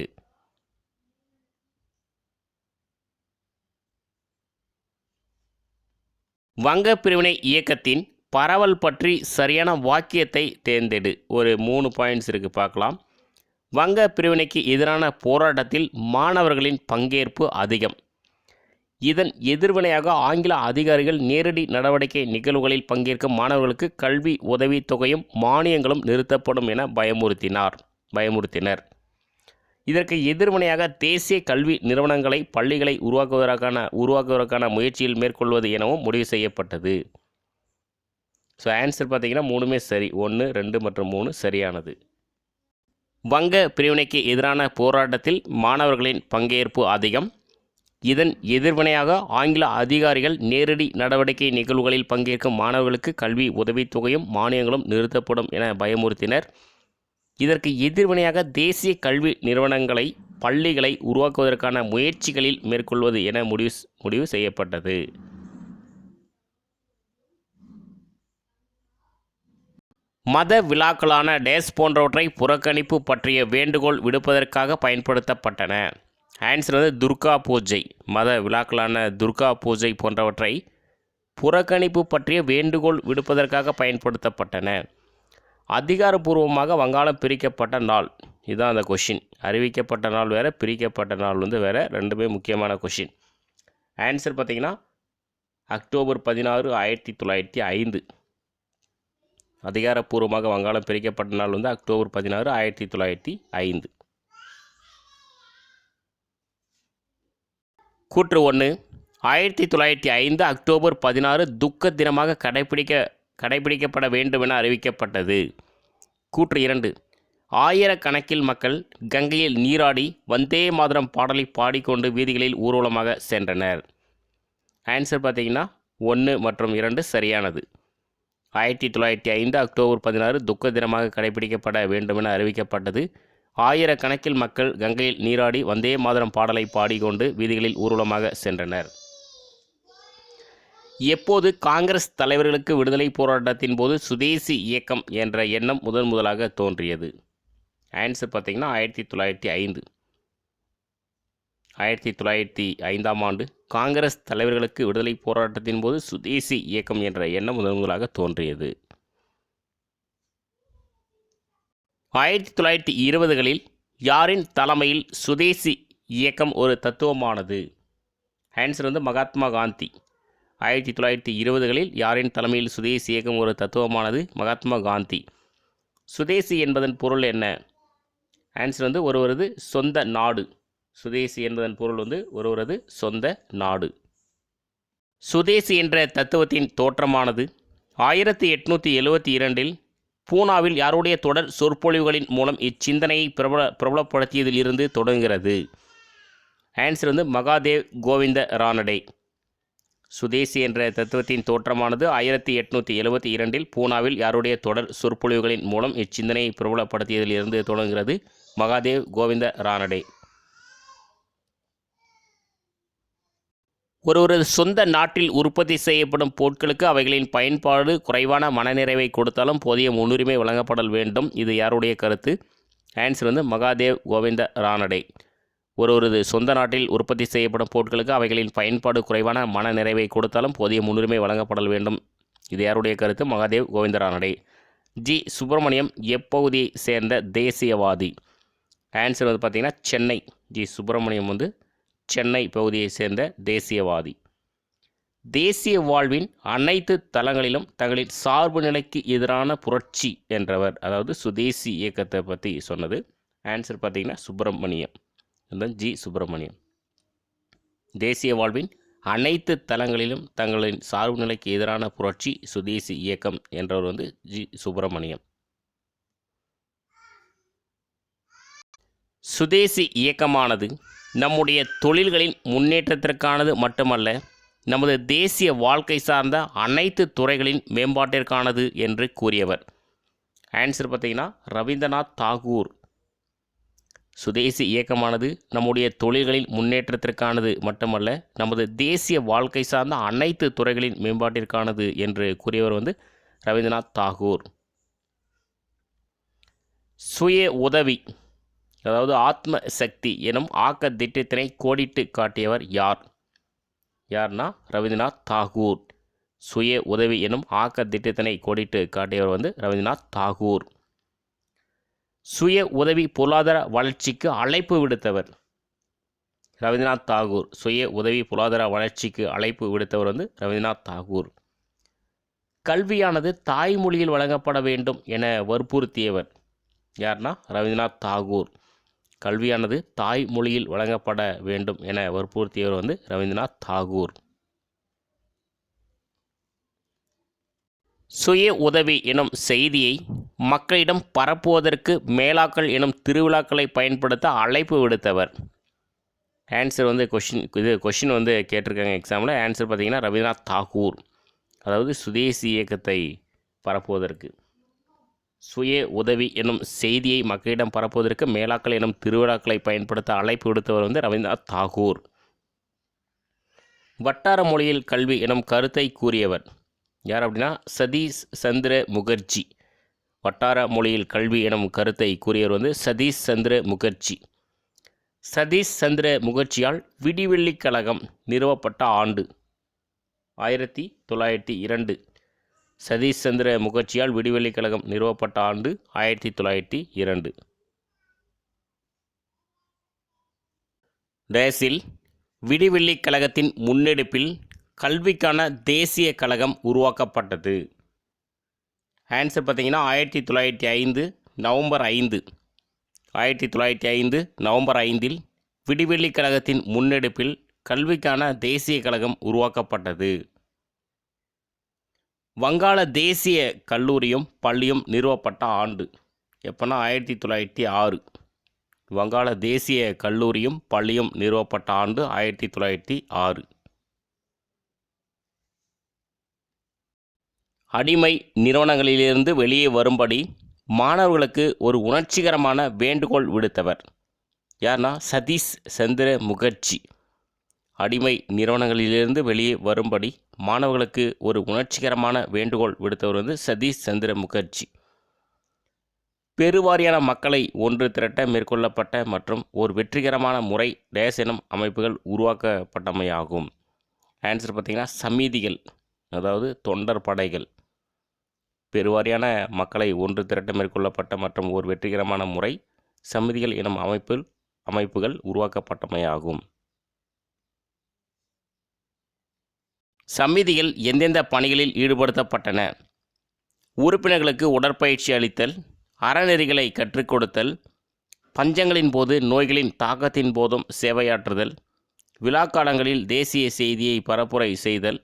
வங்க பிரிவினை இயக்கத்தின் பரவல் பற்றி சரியான வாக்கியத்தை தேர்ந்தெடு. ஒரு 3 பாயிண்ட்ஸ் இருக்குது, பார்க்கலாம். வங்க பிரிவினைக்கு எதிரான போராட்டத்தில் மாணவர்களின் பங்கேற்பு அதிகம். இதன் எதிர்வினையாக ஆங்கில அதிகாரிகள் நேரடி நடவடிக்கை நிகழ்வுகளில் பங்கேற்கும் மாணவர்களுக்கு கல்வி உதவித்தொகையும் மானியங்களும் நிறுத்தப்படும் என பயமுறுத்தினர். இதற்கு எதிர்வினையாக தேசிய கல்வி நிறுவனங்களை பள்ளிகளை உருவாக்குவதற்கான முயற்சியில் மேற்கொள்வது எனவும் முடிவு செய்யப்பட்டது. ஸோ ஆன்சர் பார்த்தீங்கன்னா 3மே சரி. 1, 2 மற்றும் 3 சரியானது. வங்க பிரிவினைக்கு எதிரான போராட்டத்தில் மாணவர்களின் பங்கேற்பு அதிகம். இதன் எதிர்வினையாக ஆங்கில அதிகாரிகள் நேரடி நடவடிக்கை நிகழ்வுகளில் பங்கேற்கும் மாணவர்களுக்கு கல்வி உதவித்தொகையும் மானியங்களும் நிறுத்தப்படும் என பயமுறுத்தினர். இதற்கு எதிர்வினையாக தேசிய கல்வி நிறுவனங்களை பள்ளிகளை உருவாக்குவதற்கான முயற்சிகளில் மேற்கொள்வது என முடிவு செய்யப்பட்டது. மத விழாக்களான டேஸ் போன்றவற்றை புறக்கணிப்பு பற்றிய வேண்டுகோள் விடுப்பதற்காக பயன்படுத்தப்பட்டன. ஆன்சர் துர்கா பூஜை. மத விழாக்களான துர்கா பூஜை போன்றவற்றை புறக்கணிப்பு பற்றிய வேண்டுகோள் விடுப்பதற்காக பயன்படுத்தப்பட்டன. அதிகாரப்பூர்வமாக வங்காளம் பிரிக்கப்பட்ட நாள், இதுதான் அந்த கொஷின். அறிவிக்கப்பட்ட நாள் வேறு, பிரிக்கப்பட்ட நாள் வேறு, ரெண்டுமே முக்கியமான கொஷின். ஆன்சர் பார்த்திங்கன்னா அக்டோபர் 16, 1905. அதிகாரப்பூர்வமாக வங்காளம் பிரிக்கப்பட்ட நாள் அக்டோபர் 16, 1905. கூற்று 1, 1905 அக்டோபர் 16 துக்க தினமாக கடைபிடிக்கப்பட வேண்டும் என அறிவிக்கப்பட்டது. கூற்று 2, ஆயிரக்கணக்கில் மக்கள் கங்கையில் நீராடி வந்தே மாதரம் பாடலை பாடிக்கொண்டு வீதிகளில் ஊர்வலமாக சென்றனர். ஆன்சர் பார்த்தீங்கன்னா 1 மற்றும் 2 சரியானது. 1905 அக்டோபர் 16 துக்க தினமாக கடைபிடிக்கப்பட வேண்டும் என அறிவிக்கப்பட்டது. ஆயிரக்கணக்கில் மக்கள் கங்கையில் நீராடி வந்தே மாதரம் பாடலை பாடிக்கொண்டு வீதிகளில் ஊர்வலமாக சென்றனர். எப்போது காங்கிரஸ் தலைவர்களுக்கு விடுதலை போராட்டத்தின் போது சுதேசி இயக்கம் என்ற எண்ணம் முதலாக தோன்றியது? ஆன்சர் பார்த்தீங்கன்னா 1905. 1905ஆம் ஆண்டு காங்கிரஸ் தலைவர்களுக்கு விடுதலை போராட்டத்தின் போது சுதேசி இயக்கம் என்ற எண்ணம் முதலாக தோன்றியது. 1920களில் யாரின் தலைமையில் சுதேசி இயக்கம் ஒரு தத்துவமானது? ஆன்சர் வந்து மகாத்மா காந்தி. 1920களில் யாரின் தலைமையில் சுதேசி இயக்கம் ஒரு தத்துவமானது? மகாத்மா காந்தி. சுதேசி என்பதன் பொருள் என்ன? ஆன்சர் வந்து ஒருவரது சொந்த நாடு. சுதேசி என்பதன் பொருள் வந்து ஒருவரது சொந்த நாடு. சுதேசி என்ற தத்துவத்தின் தோற்றமானது 1872இல் பூனாவில் யாருடைய தொடர் சொற்பொழிவுகளின் மூலம் இச்சிந்தனையை பிரபலப்படுத்தியதில் இருந்து தொடங்குகிறது? ஆன்சர் வந்து மகாதேவ் கோவிந்த ரானடே. சுதேசி என்ற தத்துவத்தின் தோற்றமானது 1872இல் பூனாவில் யாருடைய தொடர் சொற்பொழிவுகளின் மூலம் இச்சிந்தனையை பிரபலப்படுத்தியதில் இருந்து தொடங்குகிறது? மகாதேவ் கோவிந்த ரானடே. ஒருவரது சொந்த நாட்டில் உற்பத்தி செய்யப்படும் பொருட்களுக்கு அவைகளின் பயன்பாடு குறைவான மனநிறைவை கொடுத்தாலும் போதிய முன்னுரிமை வழங்கப்படல் வேண்டும். இது யாருடைய கருத்து? ஆன்சர் வந்து மகாதேவ் கோவிந்த ரானடே. ஒருவரது சொந்த நாட்டில் உற்பத்தி செய்யப்படும் பொருட்களுக்கு அவைகளின் பயன்பாடு குறைவான மனநிறைவை கொடுத்தாலும் போதிய முன்னுரிமை வழங்கப்படல் வேண்டும். இது யாருடைய கருத்து? மகாதேவ் கோவிந்த ரானடே. ஜி சுப்பிரமணியம் எப்பகுதியை சேர்ந்த தேசியவாதி? ஆன்சர் வந்து பார்த்திங்கன்னா சென்னை. ஜி சுப்பிரமணியம் வந்து சென்னை பகுதியை சேர்ந்த தேசியவாதி. தேசிய வாழ்வின் அனைத்து தளங்களிலும் தங்களின் சார்பு நிலைக்கு எதிரான புரட்சி என்றவர், அதாவது சுதேசி இயக்கத்தை பற்றி சொன்னது. ஆன்சர் பார்த்திங்கன்னா சுப்பிரமணியம், ஜி சுப்பிரமணியம். தேசிய வாழ்வின் அனைத்து தளங்களிலும் தங்களின் சார்பு நிலைக்கு எதிரான புரட்சி சுதேசி இயக்கம் என்றவர் வந்து ஜி சுப்பிரமணியம். சுதேசி இயக்கமானது நம்முடைய தொழில்களின் முன்னேற்றத்திற்கானது மட்டுமல்ல, நமது தேசிய வாழ்க்கை சார்ந்த அனைத்து துறைகளின் மேம்பாட்டிற்கானது என்று கூறியவர். ஆன்சர் பார்த்திங்கன்னா ரவீந்திரநாத் தாகூர். சுதேசி இயக்கமானது நம்முடைய தொழில்களின் முன்னேற்றத்திற்கானது மட்டுமல்ல, நமது தேசிய வாழ்க்கை சார்ந்த அனைத்து துறைகளின் மேம்பாட்டிற்கானது என்று கூறியவர் வந்து ரவீந்திரநாத் தாகூர். சுய உதவி, அதாவது ஆத்ம சக்தி எனும் ஆக்க திட்டத்தினை கோடிட்டு காட்டியவர் யார்? யார்னா ரவீந்திரநாத் தாகூர். சுய உதவி எனும் ஆக்க திட்டத்தினை கோடிட்டு காட்டியவர் வந்து ரவீந்திரநாத் தாகூர். சுய உதவி பொருளாதார வளர்ச்சிக்கு அழைப்பு விடுத்தவர் ரவீந்திரநாத் தாகூர். சுய உதவி பொருளாதார வளர்ச்சிக்கு அழைப்பு விடுத்தவர் வந்து ரவீந்திரநாத் தாகூர். கல்வியானது தாய்மொழியில் வழங்கப்பட வேண்டும் என வற்புறுத்தியவர் யார்னா ரவீந்திரநாத் தாகூர். கல்வியானது தாய்மொழியில் வழங்கப்பட வேண்டும் என வற்புறுத்தியவர் வந்து ரவீந்திரநாத் தாகூர். சுய உதவி எனும் செய்தியை மக்களிடம் பரப்புவதற்கு மேலாக்கள் எனும் திருவிழாக்களை பயன்படுத்த அழைப்பு விடுத்தவர். ஆன்சர் வந்து கொஷின் வந்து கேட்டிருக்காங்க எக்ஸாமில். ஆன்சர் பார்த்திங்கன்னா ரவீந்திரநாத் தாகூர். அதாவது சுதேசி இயக்கத்தை பரப்புவதற்கு, சுய உதவி எனும் செய்தியை மக்களிடம் பரப்புவதற்கு மேலாக்கள் எனும் திருவிழாக்களை பயன்படுத்த அழைப்பு விடுத்தவர் வந்து ரவீந்திரநாத் தாகூர். வட்டார மொழியில் கல்வி எனும் கருத்தை கூறியவர் யார் அப்படின்னா சதீஷ் சந்திர முகர்ஜி. வட்டார மொழியில் கல்வி எனும் கருத்தை கூறியவர் வந்து சதீஷ் சந்திர முகர்ஜி. சதீஷ் சந்திர முகர்ஜியால் விடிவெள்ளி கழகம் நிறுவப்பட்ட ஆண்டு 1902. சதீஷ் சந்திர முகர்ஜியால் விடிவெள்ளி கழகம் நிறுவப்பட்ட ஆண்டு 1902. டேஸில் விடிவெள்ளி கழகத்தின் முன்னெடுப்பில் கல்விக்கான தேசிய கழகம் உருவாக்கப்பட்டது. ஆன்சர் பார்த்திங்கன்னா 1905 நவம்பர் 5. 1905 நவம்பர் 5இல் விடிவெள்ளி கழகத்தின் முன்னெடுப்பில் கல்விக்கான தேசிய கழகம் உருவாக்கப்பட்டது. வங்காள தேசிய கல்லூரியும் பள்ளியும் நிறுவப்பட்ட ஆண்டு எப்போனா 1906. வங்காள தேசிய கல்லூரியும் பள்ளியும் நிறுவப்பட்ட ஆண்டு 1906. அடிமை நிறுவனங்களிலிருந்து வெளியே வரும்படி மாணவர்களுக்கு ஒரு உணர்ச்சிகரமான வேண்டுகோள் விடுத்தவர் யார்னா சதீஷ் சந்திர முகர்ஜி. அடிமை நிறுவனங்களிலிருந்து வெளியே வரும்படி மாணவர்களுக்கு ஒரு உணர்ச்சிகரமான வேண்டுகோள் விடுத்தவர் வந்து சதீஷ் சந்திர முகர்ஜி. பெருவாரியான மக்களை ஒன்று திரட்ட மேற்கொள்ளப்பட்ட மற்றும் ஒரு வெற்றிகரமான முறை டேஸ் எனும் அமைப்புகள் உருவாக்கப்பட்டமையாகும். ஆன்சர் பார்த்திங்கன்னா சமிதிகள், அதாவது தொண்டர் படைகள். பெருவாரியான மக்களை ஒன்று திரட்ட மேற்கொள்ளப்பட்ட மற்றும் ஒரு வெற்றிகரமான முறை சமிதிகள் எனும் அமைப்புகள் உருவாக்கப்பட்டமையாகும். சமிதிகள் எந்தெந்த பணிகளில் ஈடுபடுத்தப்பட்டன? உறுப்பினர்களுக்கு உடற்பயிற்சி அளித்தல், அறநெறிகளை கற்றுக் கொடுத்தல், பஞ்சங்களின் போது நோய்களின் தாக்கத்தின் போதும் சேவையாற்றுதல், விழாக்காலங்களில் தேசிய செய்தியை பரப்புரை செய்தல்,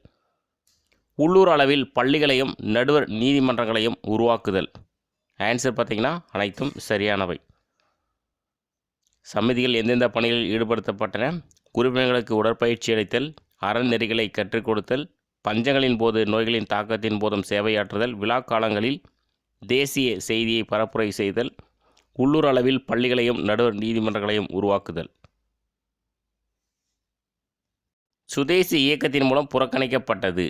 உள்ளூர் அளவில் பள்ளிகளையும் நடுவர் நீதிமன்றங்களையும் உருவாக்குதல். ஆன்சர் பார்த்திங்கன்னா அனைத்தும் சரியானவை. சமிதிகள் எந்தெந்த பணிகளில் ஈடுபடுத்தப்பட்டன? உறுப்பினர்களுக்கு உடற்பயிற்சி அளித்தல், அறநெறிகளை கற்றுக் கொடுத்தல், பஞ்சங்களின் போது நோய்களின் தாக்கத்தின் போதும் சேவையாற்றுதல், விழாக்காலங்களில் தேசிய செய்தியை பரப்புரை செய்தல், உள்ளூர் அளவில் பள்ளிகளையும் நடுவர் நீதிமன்றங்களையும் உருவாக்குதல். சுதேசி இயக்கத்தின் மூலம் புறக்கணிக்கப்பட்டது.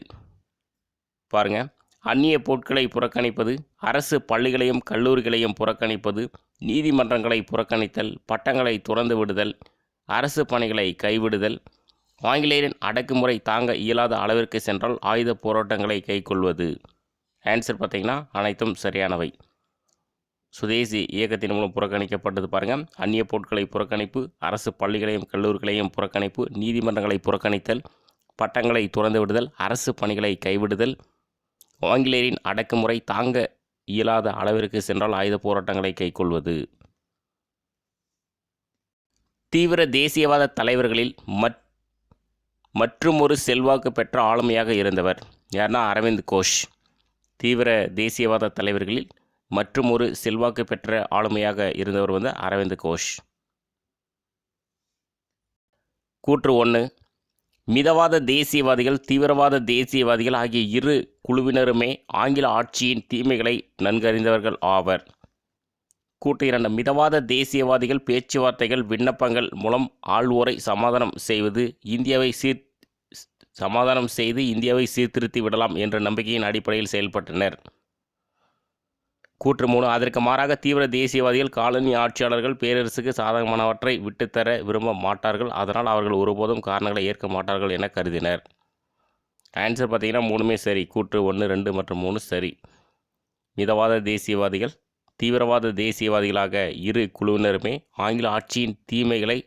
பாருங்கள், அந்நிய பொருட்களை புறக்கணிப்பது, அரசு பள்ளிகளையும் கல்லூரிகளையும் புறக்கணிப்பது, நீதிமன்றங்களை புறக்கணித்தல், பட்டங்களை துறந்து விடுதல், அரசு பணிகளை கைவிடுதல், ஆங்கிலேயரின் அடக்குமுறை தாங்க இயலாத அளவிற்கு சென்றால் ஆயுத போராட்டங்களை கைக்கொள்வது. ஆன்சர் பார்த்திங்கன்னா அனைத்தும் சரியானவை. சுதேசி இயக்கத்தின் மூலம் புறக்கணிக்கப்பட்டது பாருங்கள். அந்நிய பொருட்களை புறக்கணிப்பு, அரசு பள்ளிகளையும் கல்லூரிகளையும் புறக்கணிப்பு, நீதிமன்றங்களை புறக்கணித்தல், பட்டங்களை துறந்து விடுதல், அரசு பணிகளை கைவிடுதல், ஆங்கிலேயரின் அடக்குமுறை தாங்க இயலாத அளவிற்கு சென்றால் ஆயுத போராட்டங்களை கைக்கொள்வது. தீவிர தேசியவாத தலைவர்களில் மற்றுமொரு செல்வாக்கு பெற்ற ஆளுமையாக இருந்தவர் யார்னா? அரவிந்த் கோஷ். தீவிர தேசியவாத தலைவர்களில் மற்றுமொரு செல்வாக்கு பெற்ற ஆளுமையாக இருந்தவர் அரவிந்த் கோஷ். கூற்று 1. மிதவாத தேசியவாதிகள், தீவிரவாத தேசியவாதிகள் ஆகிய இரு குழுவினருமே ஆங்கில ஆட்சியின் தீமைகளை நன்கறிந்தவர்கள் ஆவர். கூற்று 2. மிதவாத தேசியவாதிகள் பேச்சுவார்த்தைகள், விண்ணப்பங்கள் மூலம் ஆள்வோரை சமாதானம் செய்து இந்தியாவை சீர்திருத்தி விடலாம் என்ற நம்பிக்கையின் அடிப்படையில் செயல்பட்டனர். கூற்று 3. அதற்கு மாறாக தீவிர தேசியவாதிகள் காலனி ஆட்சியாளர்கள் பேரரசுக்கு சாதகமானவற்றை விட்டுத்தர விரும்ப மாட்டார்கள், அதனால் அவர்கள் ஒருபோதும் காரணங்களை ஏற்க மாட்டார்கள் என கருதினர். ஆன்சர் பார்த்திங்கன்னா மூணுமே சரி. கூற்று 1, 2 மற்றும் 3 சரி. மிதவாத தேசியவாதிகள், தீவிரவாத தேசியவாதிகளாக இரு குழுவினருமே ஆங்கில ஆட்சியின் தீமைகளை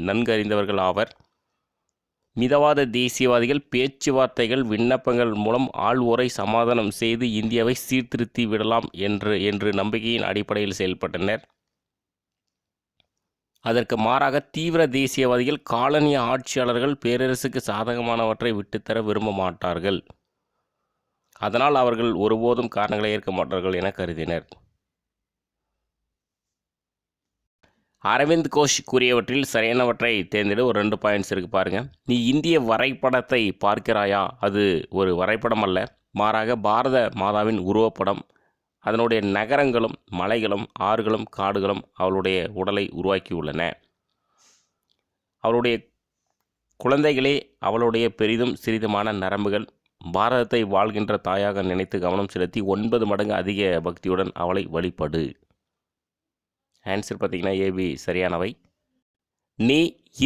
நன்கறிந்தவர்கள் ஆவர். மிதவாத தேசியவாதிகள் பேச்சுவார்த்தைகள், விண்ணப்பங்கள் மூலம் ஆள்வோரை சமாதானம் செய்து இந்தியாவை சீர்திருத்தி விடலாம் என்று நம்பிக்கையின் அடிப்படையில் செயல்பட்டனர். அதற்கு மாறாக தீவிர தேசியவாதிகள் காலனிய ஆட்சியாளர்கள் பேரரசுக்கு சாதகமானவற்றை விட்டுத்தர விரும்ப மாட்டார்கள், அதனால் அவர்கள் ஒருபோதும் காரணங்களை ஏற்க மாட்டார்கள் என கருதினர். அரவிந்த் கோஷ் கூறியவற்றில் சரியானவற்றை தேர்ந்தெடு. ஒரு 2 பாயிண்ட்ஸ் இருக்குது பாருங்கள். நீ இந்திய வரைபடத்தை பார்க்கிறாயா? அது ஒரு வரைபடம் அல்ல, மாறாக பாரத மாதாவின் உருவப்படம். அதனுடைய நகரங்களும் மலைகளும் ஆறுகளும் காடுகளும் அவளுடைய உடலை உருவாக்கியுள்ளன. அவளுடைய குழந்தைகளே அவளுடைய பெரிதும் சிறிதுமான நரம்புகள். பாரதத்தை வாழ்கின்ற தாயாக நினைத்து கவனம் செலுத்தி 9 மடங்கு அதிக பக்தியுடன் அவளை வழிபடு. ஆன்சர் பார்த்திங்கன்னா ஏபி சரியானவை. நீ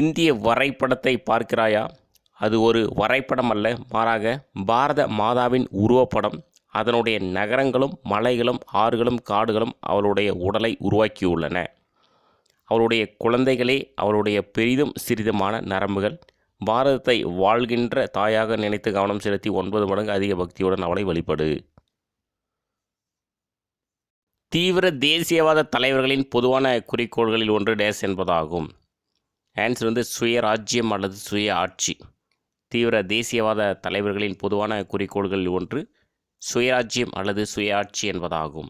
இந்திய வரைபடத்தை பார்க்கிறாயா? அது ஒரு வரைபடம் அல்ல, மாறாக பாரத மாதாவின் உருவப்படம். அதனுடைய நகரங்களும் மலைகளும் ஆறுகளும் காடுகளும் அவளுடைய உடலை உருவாக்கியுள்ளன. அவளுடைய குழந்தைகளே அவளுடைய பெரிதும் சிறிதுமான நரம்புகள். பாரதத்தை வாழ்கின்ற தாயாக நினைத்து கவனம் செலுத்தி 9 மடங்கு அதிக பக்தியுடன் அவளை வழிபடு. தீவிர தேசியவாத தலைவர்களின் பொதுவான குறிக்கோள்களில் ஒன்று டேஸ் என்பதாகும். ஆன்சர் சுயராஜ்யம் அல்லது சுய ஆட்சி. தீவிர தேசியவாத தலைவர்களின் பொதுவான குறிக்கோள்களில் ஒன்று சுயராஜ்யம் அல்லது சுய ஆட்சி என்பதாகும்.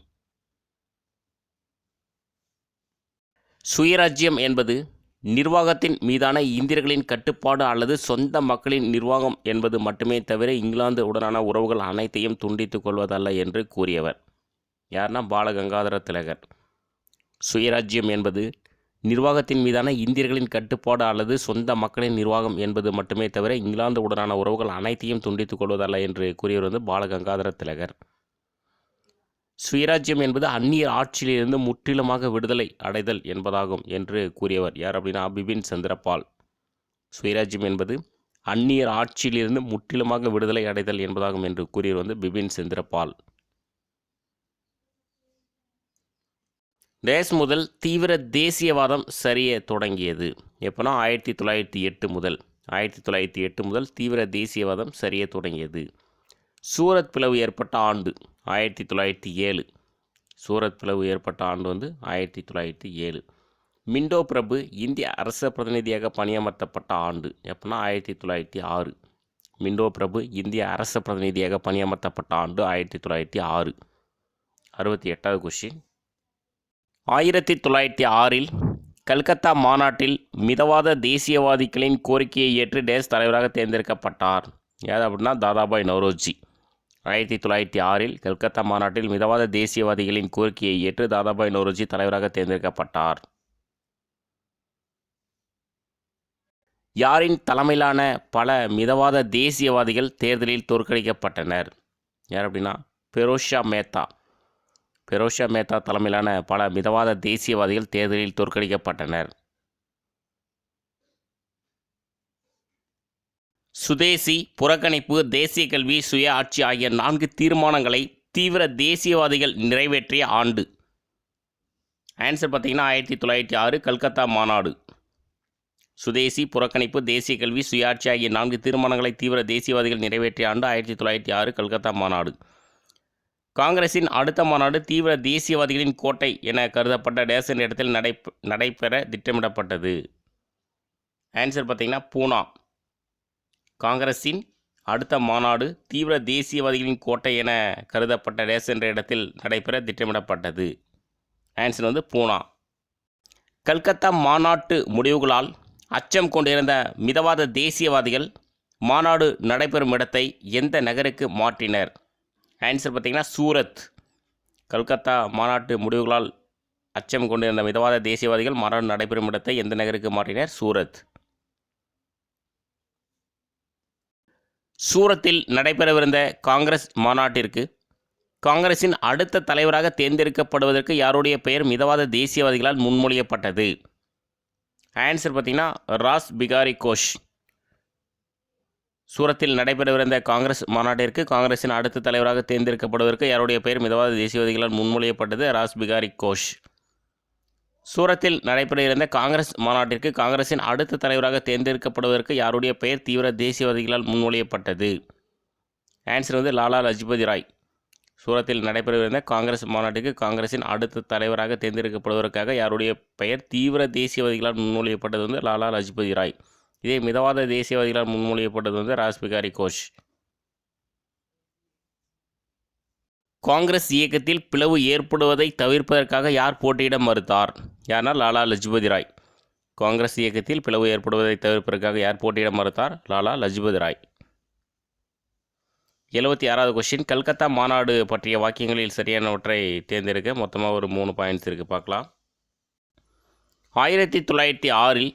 சுயராஜ்யம் என்பது நிர்வாகத்தின் மீதான இந்தியர்களின் கட்டுப்பாடு அல்லது சொந்த மக்களின் நிர்வாகம் என்பது மட்டுமே தவிர இங்கிலாந்து உடனான உறவுகள் அனைத்தையும் துண்டித்துக் கொள்வதல்ல என்று கூறியவர் யார்னா? பாலகங்காதர திலகர். சுயராஜ்யம் என்பது நிர்வாகத்தின் மீதான இந்தியர்களின் கட்டுப்பாடு அல்லது சொந்த மக்களின் நிர்வாகம் என்பது மட்டுமே தவிர இங்கிலாந்து உடனான உறவுகள் அனைத்தையும் துண்டித்துக் கொள்வதல்ல என்று கூறியவர் பாலகங்காதர திலகர். சுயராஜ்யம் என்பது அந்நியர் ஆட்சியிலிருந்து முற்றிலுமாக விடுதலை அடைதல் என்பதாகும் என்று கூறியவர் யார் அப்படின்னா பிபின் சந்திரபால். சுயராஜ்யம் என்பது அந்நியர் ஆட்சியிலிருந்து முற்றிலுமாக விடுதலை அடைதல் என்பதாகும் என்று கூறியவர் பிபின் சந்திரபால். டேஸ் முதல் தீவிர தேசியவாதம் சரிய தொடங்கியது. எப்போனா 1908 முதல் 1908 முதல் தீவிர தேசியவாதம் சரிய தொடங்கியது. சூரத் பிளவு ஏற்பட்ட ஆண்டு 1907. சூரத் பிளவு ஏற்பட்ட ஆண்டு 1907. மிண்டோ பிரபு இந்திய அரச பிரதிநிதியாக பணியமர்த்தப்பட்ட ஆண்டு எப்போனா 1906. மிண்டோ பிரபு இந்திய அரச பிரதிநிதியாக பணியமர்த்தப்பட்ட ஆண்டு 1906. 68வது கொஸ்டின். 1906 கல்கத்தா மாநாட்டில் மிதவாத தேசியவாதிகளின் கோரிக்கையை ஏற்று டேஸ் தலைவராக தேர்ந்தெடுக்கப்பட்டார். யார் அப்படின்னா தாதாபாய் நவ்ரோஜி. 1906 கல்கத்தா மாநாட்டில் மிதவாத தேசியவாதிகளின் கோரிக்கையை ஏற்று தாதாபாய் நவ்ரோஜி தலைவராக தேர்ந்தெடுக்கப்பட்டார். யாரின் தலைமையிலான பல மிதவாத தேசியவாதிகள் தேர்தலில் தோற்கடிக்கப்பட்டனர்? யார் அப்படின்னா பெரோஷா மேத்தா. பெரோஷா மேத்தா தலைமையிலான பல மிதவாத தேசியவாதிகள் தேர்தலில் தோற்கடிக்கப்பட்டனர். சுதேசி, புறக்கணிப்பு, தேசிய கல்வி, சுய ஆட்சி ஆகிய 4 தீர்மானங்களை தீவிர தேசியவாதிகள் நிறைவேற்றிய ஆண்டு. ஆன்சர் பார்த்தீங்கன்னா 1906 கல்கத்தா மாநாடு. சுதேசி, புறக்கணிப்பு, தேசிய கல்வி, சுயாட்சி ஆகிய 4 தீர்மானங்களை தீவிர தேசியவாதிகள் நிறைவேற்றிய ஆண்டு 1906 கல்கத்தா மாநாடு. காங்கிரஸின் அடுத்த மாநாடு தீவிர தேசியவாதிகளின் கோட்டை என கருதப்பட்ட டேஸ் என்ற இடத்தில் நடைபெற திட்டமிடப்பட்டது. ஆன்சர் பார்த்தீங்கன்னா பூனா. காங்கிரஸின் அடுத்த மாநாடு தீவிர தேசியவாதிகளின் கோட்டை என கருதப்பட்ட டேஸ் என்ற இடத்தில் நடைபெற திட்டமிடப்பட்டது. ஆன்சர் பூனா. கல்கத்தா மாநாட்டு முடிவுகளால் அச்சம் கொண்டிருந்த மிதவாத தேசியவாதிகள் மாநாடு நடைபெறும் இடத்தை எந்த நகருக்கு மாற்றினர்? ஆன்சர் பார்த்தீங்கன்னா சூரத். கல்கத்தா மாநாட்டு முடிவுகளால் அச்சம் கொண்டிருந்த மிதவாத தேசியவாதிகள் மாநாடு நடைபெறும் இடத்தை எந்த நகருக்கு மாற்றினர்? சூரத். சூரத்தில் நடைபெறவிருந்த காங்கிரஸ் மாநாட்டிற்கு காங்கிரஸின் அடுத்த தலைவராக தேர்ந்தெடுக்கப்படுவதற்கு யாருடைய பெயர் மிதவாத தேசியவாதிகளால் முன்மொழியப்பட்டது? ஆன்சர் பார்த்தீங்கன்னா ராஸ் பிகாரி கோஷ். சூரத்தில் நடைபெறவிருந்த காங்கிரஸ் மாநாட்டிற்கு காங்கிரஸின் அடுத்த தலைவராக தேர்ந்தெடுக்கப்படுவதற்கு யாருடைய பெயர் மிதவாத தேசியவாதிகளால் முன்மொழியப்பட்டது? ராஸ் பிகாரி கோஷ். சூரத்தில் நடைபெற இருந்த காங்கிரஸ் மாநாட்டிற்கு காங்கிரஸின் அடுத்த தலைவராக தேர்ந்தெடுக்கப்படுவதற்கு யாருடைய பெயர் தீவிர தேசியவாதிகளால் முன்மொழியப்பட்டது? ஆன்சர் லாலா லஜ்பதி ராய். சூரத்தில் நடைபெறவிருந்த காங்கிரஸ் மாநாட்டுக்கு காங்கிரஸின் அடுத்த தலைவராக தேர்ந்தெடுக்கப்படுவதற்காக யாருடைய பெயர் தீவிர தேசியவாதிகளால் முன்மொழியப்பட்டது? லாலா லஜ்பதி ராய். இதே மிதவாத தேசியவாதிகளால் முன்மொழியப்பட்டது ராஸ் பிகாரி கோஷ். காங்கிரஸ் இயக்கத்தில் பிளவு ஏற்படுவதை தவிர்ப்பதற்காக யார் போட்டியிட மறுத்தார்? யார்னா லாலா லஜ்பதி ராய். காங்கிரஸ் இயக்கத்தில் பிளவு ஏற்படுவதை தவிர்ப்பதற்காக யார் போட்டியிட மறுத்தார்? லாலா லஜ்பதி ராய். 76வது கொஸ்டின். கல்கத்தா மாநாடு பற்றிய வாக்கியங்களில் சரியானவற்றை தேர்ந்தெடுக்க. மொத்தமாக ஒரு 3 பாயிண்ட்ஸ் இருக்குது, பார்க்கலாம். 1906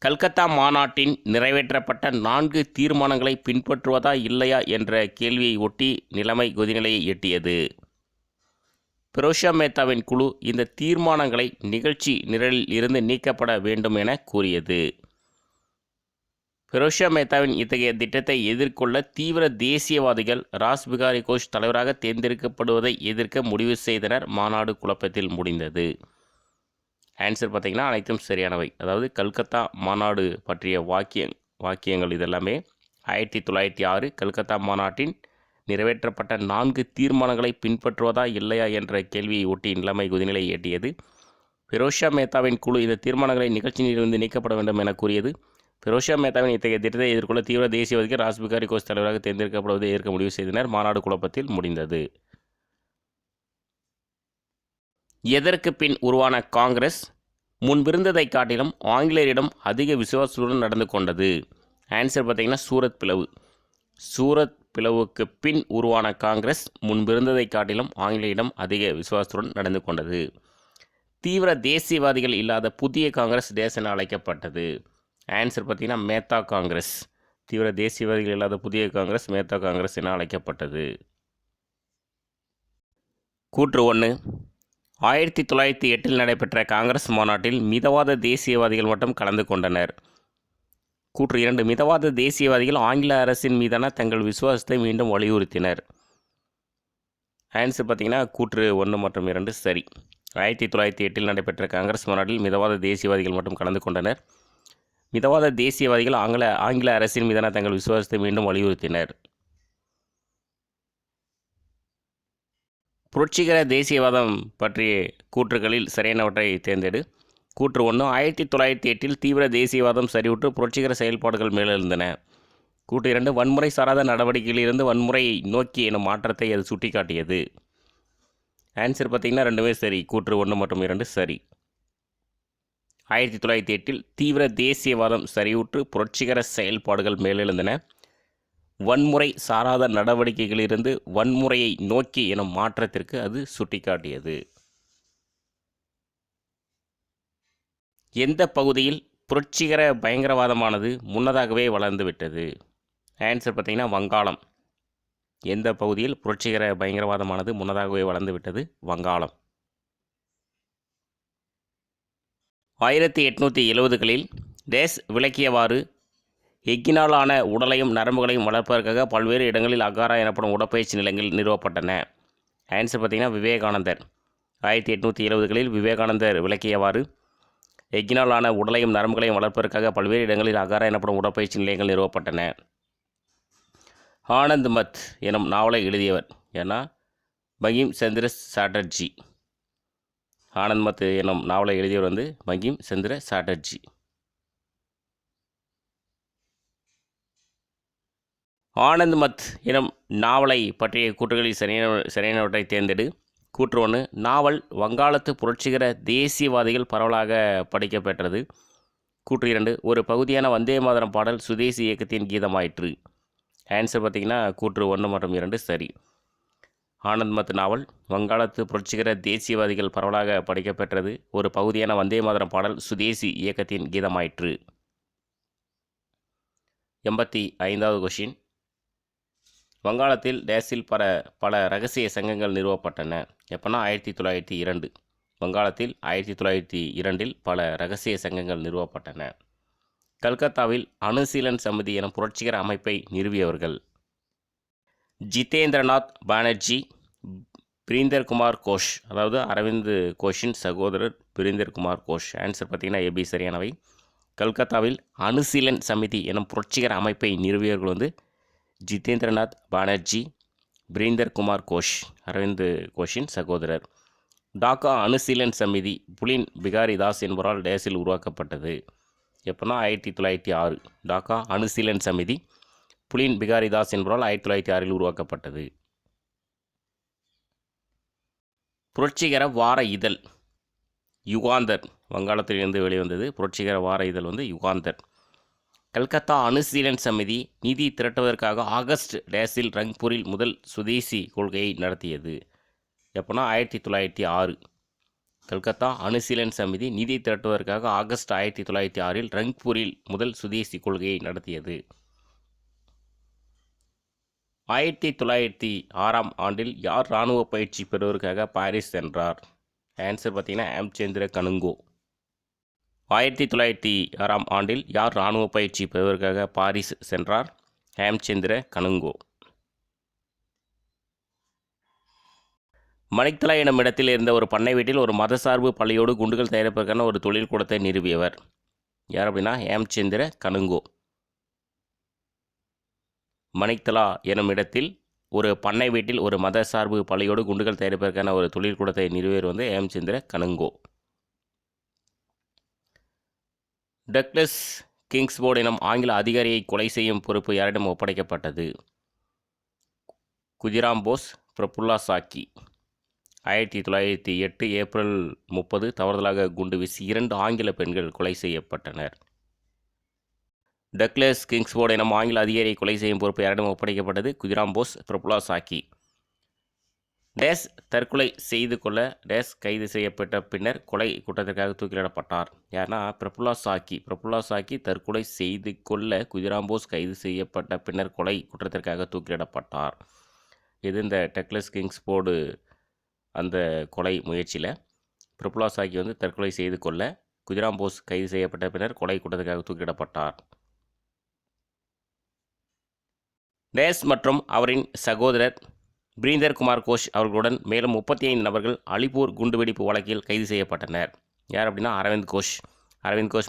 கல்கத்தா மாநாட்டின் நிறைவேற்றப்பட்ட 4 தீர்மானங்களை பின்பற்றுவதா இல்லையா என்ற கேள்வியை ஒட்டி நிலைமை கொதிநிலையை எட்டியது. பெரோஷா மேத்தாவின் குழு இந்த தீர்மானங்களை நிகழ்ச்சி நிரலில் இருந்து நீக்கப்பட வேண்டும் என கூறியது. பெரோஷா மேத்தாவின் இத்தகைய திட்டத்தை எதிர்கொள்ள தீவிர தேசியவாதிகள் ராஸ் பிகாரி கோஷ் தலைவராக தேர்ந்தெடுக்கப்படுவதை எதிர்க்க முடிவு செய்தனர். மாநாடு குழப்பத்தில் முடிந்தது. ஆன்சர் பார்த்தீங்கன்னா அனைத்தும் சரியானவை. அதாவது கல்கத்தா மாநாடு பற்றிய வாக்கியங்கள் இதெல்லாமே 1906 கல்கத்தா மாநாட்டின் நிறைவேற்றப்பட்ட 4 தீர்மானங்களை பின்பற்றுவதா இல்லையா என்ற கேள்வியை ஒட்டி நிலைமை கொதிநிலை எட்டியது. பெரோஷா மேத்தாவின் குழு இந்த தீர்மானங்களை நிகழ்ச்சியிலிருந்து நீக்கப்பட வேண்டும் என கூறியது. பெரோஷா மேத்தாவின் இத்தகைய திட்டத்தை எதிர்கொள்ள தீவிர தேசியவாதிகள் ராஸ் பிகாரி கோஷ் தலைவராக தேர்ந்தெடுக்கப்படுவதை ஏற்க முடிவு செய்தனர். மாநாடு குழப்பத்தில் முடிந்தது. எதற்கு பின் உருவான காங்கிரஸ் முன்பிருந்ததை காட்டிலும் ஆங்கிலேயரிடம் அதிக விசுவாசத்துடன் நடந்து கொண்டது? ஆன்சர் பார்த்தீங்கன்னா சூரத் பிளவு. சூரத் பிளவுக்கு பின் உருவான காங்கிரஸ் முன்பிருந்ததை காட்டிலும் ஆங்கிலேயரிடம் அதிக விசுவாசத்துடன் நடந்து கொண்டது. தீவிர தேசியவாதிகள் இல்லாத புதிய காங்கிரஸ் டேஸ் என அழைக்கப்பட்டது. ஆன்சர் பார்த்தீங்கன்னா மேத்தா காங்கிரஸ். தீவிர தேசியவாதிகள் இல்லாத புதிய காங்கிரஸ் மேத்தா காங்கிரஸ் என அழைக்கப்பட்டது. கூற்று 1, 1908 நடைபெற்ற காங்கிரஸ் மாநாட்டில் மிதவாத தேசியவாதிகள் மட்டும் கலந்து கொண்டனர். கூற்று 2, மிதவாத தேசியவாதிகள் ஆங்கில அரசின் மீதான தங்கள் விசுவாசத்தை மீண்டும் வலியுறுத்தினர். ஆன்சர் பார்த்தீங்கன்னா கூற்று 1 மற்றும் 2 சரி. 1908 நடைபெற்ற காங்கிரஸ் மாநாட்டில் மிதவாத தேசியவாதிகள் மட்டும் கலந்து கொண்டனர். மிதவாத தேசியவாதிகள் ஆங்கில அரசின் மீதான தங்கள் விசுவாசத்தை மீண்டும் வலியுறுத்தினர். புரட்சிகர தேசியவாதம் பற்றிய கூற்றுகளில் சரியானவற்றை தேர்ந்தெடு. கூற்று 1, 1908 தீவிர தேசியவாதம் சரிவுற்று புரட்சிகர செயல்பாடுகள் மேலெழுந்தன. கூற்று 2, வன்முறை சாராத நடவடிக்கைகளிலிருந்து வன்முறை நோக்கி எனும் மாற்றத்தை அது சுட்டிக்காட்டியது. ஆன்சர் பார்த்தீங்கன்னா ரெண்டுமே சரி. கூற்று 1 மற்றும் 2 சரி. 1908 தீவிர தேசியவாதம் சரிவுற்று புரட்சிகர செயல்பாடுகள் மேலெழுந்தன. வன்முறை சாராத நடவடிக்கைகளிலிருந்து வன்முறையை நோக்கி எனும் மாற்றத்திற்கு அது சுட்டிக்காட்டியது. எந்த பகுதியில் புரட்சிகர பயங்கரவாதமானது முன்னதாகவே வளர்ந்துவிட்டது? ஆன்சர் பார்த்தீங்கன்னா வங்காளம். எந்த பகுதியில் புரட்சிகர பயங்கரவாதமானது முன்னதாகவே வளர்ந்துவிட்டது? வங்காளம். 1870களில் டேஸ் விளக்கியவாறு எஃகினால் ஆன உடலையும் நரம்புகளையும் வளர்ப்பதற்காக பல்வேறு இடங்களில் அகாரா எனப்படும் உடற்பயிற்சி நிலையங்கள் நிறுவப்பட்டன. ஆன்சர் பார்த்தீங்கன்னா விவேகானந்தர். 1870களில் விவேகானந்தர் விளக்கியவாறு எஃகினால் ஆன உடலையும் நரம்புகளையும் வளர்ப்பதற்காக பல்வேறு இடங்களில் அகாரா எனப்படும் உடற்பயிற்சி நிலையங்கள் நிறுவப்பட்டன. ஆனந்த் மத் எனும் நாவலை எழுதியவர் ஏன்னா பங்கிம் சந்திர சாட்டர்ஜி. ஆனந்த் மத் எனும் நாவலை எழுதியவர் வந்து பங்கிம் சந்திர சாட்டர்ஜி. ஆனந்த் மத் எனும் நாவலை பற்றிய கூற்றுகளில் சரியானவற்றை தேர்ந்தெடு. கூற்று 1, நாவல் வங்காளத்து புரட்சிகர தேசியவாதிகள் பரவலாக படிக்கப்பெற்றது. கூற்று 2, ஒரு பகுதியான வந்தே மாதரம் பாடல் சுதேசி இயக்கத்தின் கீதமாயிற்று. ஆன்சர் பார்த்தீங்கன்னா கூற்று 1 மற்றும் 2 சரி. ஆனந்த் மத் நாவல் வங்காளத்து புரட்சிகர தேசியவாதிகள் பரவலாக படிக்கப்பெற்றது. ஒரு பகுதியான வந்தே மாதரம் பாடல் சுதேசி இயக்கத்தின் கீதமாயிற்று. 85வது கொஷின். வங்காளத்தில் டேஸில் பல இரகசிய சங்கங்கள் நிறுவப்பட்டன. எப்போனா 1902. வங்காளத்தில் 1902 பல இரகசிய சங்கங்கள் நிறுவப்பட்டன. கல்கத்தாவில் அணுசீலன் சமிதி எனும் புரட்சிகர அமைப்பை நிறுவியவர்கள்? ஜிதேந்திரநாத் பானர்ஜி, பிரீந்தர் குமார் கோஷ். அதாவது அரவிந்த் கோஷின் சகோதரர் பிரீந்தர் குமார் கோஷ். ஆன்சர் பார்த்தீங்கன்னா ஏபி சரியானவை. கல்கத்தாவில் அணுசீலன் சமிதி எனும் புரட்சிகர அமைப்பை நிறுவியவர்கள் வந்து ஜிதேந்திரநாத் பானர்ஜி, பிரீந்தர் குமார் கோஷ், அரவிந்த் கோஷின் சகோதரர். டாக்கா அணுசீலன் சமிதி புலின் பிகாரி தாஸ் என்பவரால் டேஸில் உருவாக்கப்பட்டது. எப்போனா 1906. டாக்கா அணுசீலன் சமிதி புலின் பிகாரி தாஸ் என்பவரால் 1906 உருவாக்கப்பட்டது. புரட்சிகர வார இதழ் யுகாந்தர். வங்காளத்திலிருந்து வெளிவந்தது புரட்சிகர வார இதழ் வந்து யுகாந்தர். கல்கத்தா அணுசீலன் சமிதி நிதி திரட்டுவதற்காக ஆகஸ்ட் டேஸில் ரங்பூரில் முதல் சுதேசி கொள்கையை நடத்தியது. எப்போனா 1906. கல்கத்தா அணுசீலன் சமிதி நிதி திரட்டுவதற்காக ஆகஸ்ட் 1906 ரங்பூரில் முதல் சுதேசி கொள்கையை நடத்தியது. 1906 ஆண்டில் யார் இராணுவ பயிற்சி பெறுவதற்காக பாரிஸ் சென்றார்? ஆன்சர் பார்த்தீங்கன்னா ஹேம்சந்திர கனுங்கோ. 1906 ஆண்டில் யார் இராணுவ பயிற்சி பெறுவதற்காக பாரிஸ் சென்றார்? ஹேம்சந்திர கனுங்கோ. மணிக்தலா எனும் இடத்தில் இருந்த ஒரு பண்ணை வீட்டில் ஒரு மதசார்பு பள்ளியோடு குண்டுகள் தயாரிப்பதற்கான ஒரு தொழில் கூடத்தை நிறுவியவர் யார் அப்படின்னா ஹேம்சந்திர கனுங்கோ. மணிக்தலா எனும் இடத்தில் ஒரு பண்ணை வீட்டில் ஒரு மதசார்பு பள்ளியோடு குண்டுகள் தயாரிப்பதற்கான ஒரு தொழில் கூடத்தை நிறுவியவர் வந்து ஹேம்சந்திர கனுங்கோ. டக்ளஸ் கிங்ஸ்போர்ட் எனும் ஆங்கில அதிகாரியை கொலை செய்யும் பொறுப்பு யாரிடம் ஒப்படைக்கப்பட்டது? குதிராம் போஸ், பிரபுல்லா சாக்கி. 1908 ஏப்ரல் 30 தவறுதலாக குண்டு வீசி 2 ஆங்கில பெண்கள் கொலை செய்யப்பட்டனர். டக்ளஸ் கிங்ஸ்போர்ட் எனும் ஆங்கில அதிகாரியை கொலை செய்யும் பொறுப்பு யாரிடம் ஒப்படைக்கப்பட்டது? குதிராம் போஸ், பிரபுல்லா சாக்கி. டேஸ் தற்கொலை செய்து கொள்ள டேஸ் கைது செய்யப்பட்ட பின்னர் கொலை குற்றத்திற்காக தூக்கிலிடப்பட்டார். யாருன்னா பிரபுல்லா சாக்கி. பிரபுல்லா சாக்கி தற்கொலை செய்து கொள்ள குதிராம் போஸ் கைது செய்யப்பட்ட பின்னர் கொலை குற்றத்திற்காக தூக்கிலிடப்பட்டார். இது இந்த டக்ளஸ் கிங்ஸ்போர்டு அந்த கொலை முயற்சியில். பிரபுலா சாக்கி வந்து தற்கொலை செய்து கொள்ள குதிராம் போஸ் கைது செய்யப்பட்ட பின்னர் கொலை குற்றத்துக்காக தூக்கிடப்பட்டார். டேஸ் மற்றும் அவரின் சகோதரர் பிரீந்தர் குமார் கோஷ் அவர்களுடன் மேலும் 35 நபர்கள் அலிப்பூர் குண்டுவெடிப்பு வழக்கில் கைது செய்யப்பட்டனர். யார் அப்படின்னா அரவிந்த் கோஷ்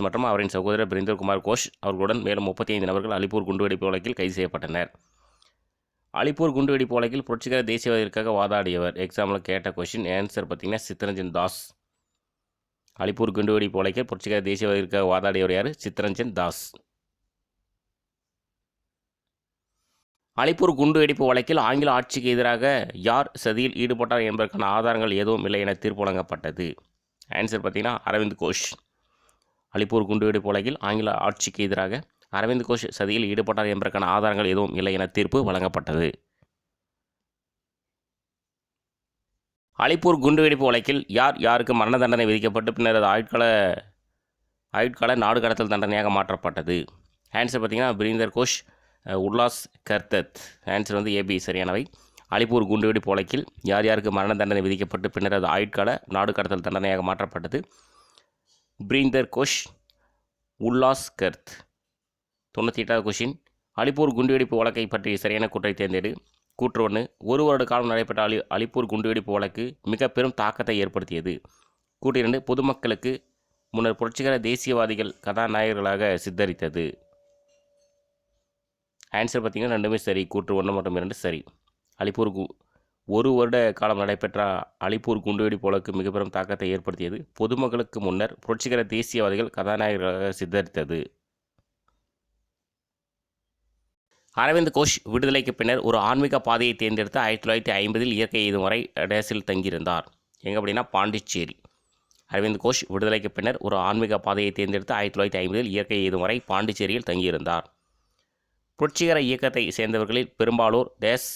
மற்றும் அவரின் சகோதரர் பிரீந்தர் குமார் கோஷ் அவர்களுடன் மேலும் 35 நபர்கள் அலிப்பூர் குண்டுவெடிப்பு வழக்கில் கைது செய்யப்பட்டனர். அலிப்பூர் குண்டுவெடிப்பு வழக்கில் புரட்சிகர தேசியவாதிகளுக்காக வாதாடியவர். எக்ஸாம்பிள் கேட்ட கொஷின் ஆன்சர் பார்த்தீங்கன்னா சித்தரஞ்சன் தாஸ். அலிப்பூர் குண்டுவெடிப்பு வழக்கில் புரட்சிகர தேசியவாதிகளுக்காக வாதாடியவர் யார்? சித்தரஞ்சன் தாஸ். அலிப்பூர் குண்டுவெடிப்பு வழக்கில் ஆங்கில ஆட்சிக்கு எதிராக யார் சதியில் ஈடுபட்டார் என்பதற்கான ஆதாரங்கள் எதுவும் இல்லை என தீர்ப்பு வழங்கப்பட்டது. ஆன்சர் பார்த்தீங்கன்னா அரவிந்த் கோஷ். அலிப்பூர் குண்டுவெடிப்பு வழக்கில் ஆங்கில ஆட்சிக்கு எதிராக அரவிந்த் கோஷ் சதியில் ஈடுபட்டார் என்பதற்கான ஆதாரங்கள் எதுவும் இல்லை என தீர்ப்பு வழங்கப்பட்டது. அலிப்பூர் குண்டுவெடிப்பு வழக்கில் யாருக்கு மரண தண்டனை விதிக்கப்பட்டு பின்னர் அது ஆயுட்கால நாடு கடத்தல் தண்டனையாக மாற்றப்பட்டது. ஆன்சர் பார்த்தீங்கன்னா பிரீந்தர் கோஷ், உல்லாஸ் கர்தத். ஆன்சர் வந்து ஏபி சரியானவை. அலிப்பூர் குண்டுவெடிப்பு வழக்கில் யாருக்கு மரண தண்டனை விதிக்கப்பட்டு பின்னர் அது ஆயுட்கால நாடு கடத்தல் தண்டனையாக மாற்றப்பட்டது? பிரீந்தர் கோஷ், உல்லாஸ் கர்த். 98வது கொஷின், அலிப்பூர் குண்டுவெடிப்பு வழக்கை பற்றி சரியான கூற்றை தேர்ந்தெடு. கூற்று 1, 1 வருட காலம் நடைபெற்ற அலிப்பூர் குண்டுவெடிப்பு வழக்கு மிக பெரும் தாக்கத்தை ஏற்படுத்தியது. கூற்று 2, பொதுமக்களுக்கு முன்னர் புரட்சிகர தேசியவாதிகள் கதாநாயகர்களாக சித்தரித்தது. ஆன்சர் பார்த்தீங்கன்னா ரெண்டுமே சரி. கூற்று 1 மற்றும் 2 சரி. அலிப்பூர் 1 வருட காலம் நடைபெற்ற அலிப்பூர் குண்டுவெடிப்பு வழக்கு மிக பெரும் தாக்கத்தை ஏற்படுத்தியது. பொதுமக்களுக்கு முன்னர் புரட்சிகர தேசியவாதிகள் கதாநாயகர்களாக சித்தரித்தது. அரவிந்த் கோஷ் விடுதலைக்கு பின்னர் ஒரு ஆன்மீக பாதையை தேர்ந்தெடுத்து 1950 இயற்கை எய்தும் வரை டேஸில் தங்கியிருந்தார். எங்கே அப்படின்னா பாண்டிச்சேரி. அரவிந்த் கோஷ் விடுதலைக்கு பின்னர் ஒரு ஆன்மீக பாதையை தேர்ந்தெடுத்து 1950 இயற்கை எய்தும் வரை பாண்டிச்சேரியில் தங்கியிருந்தார். புரட்சிகர இயக்கத்தை சேர்ந்தவர்களில் பெரும்பாலோர் டேஸ்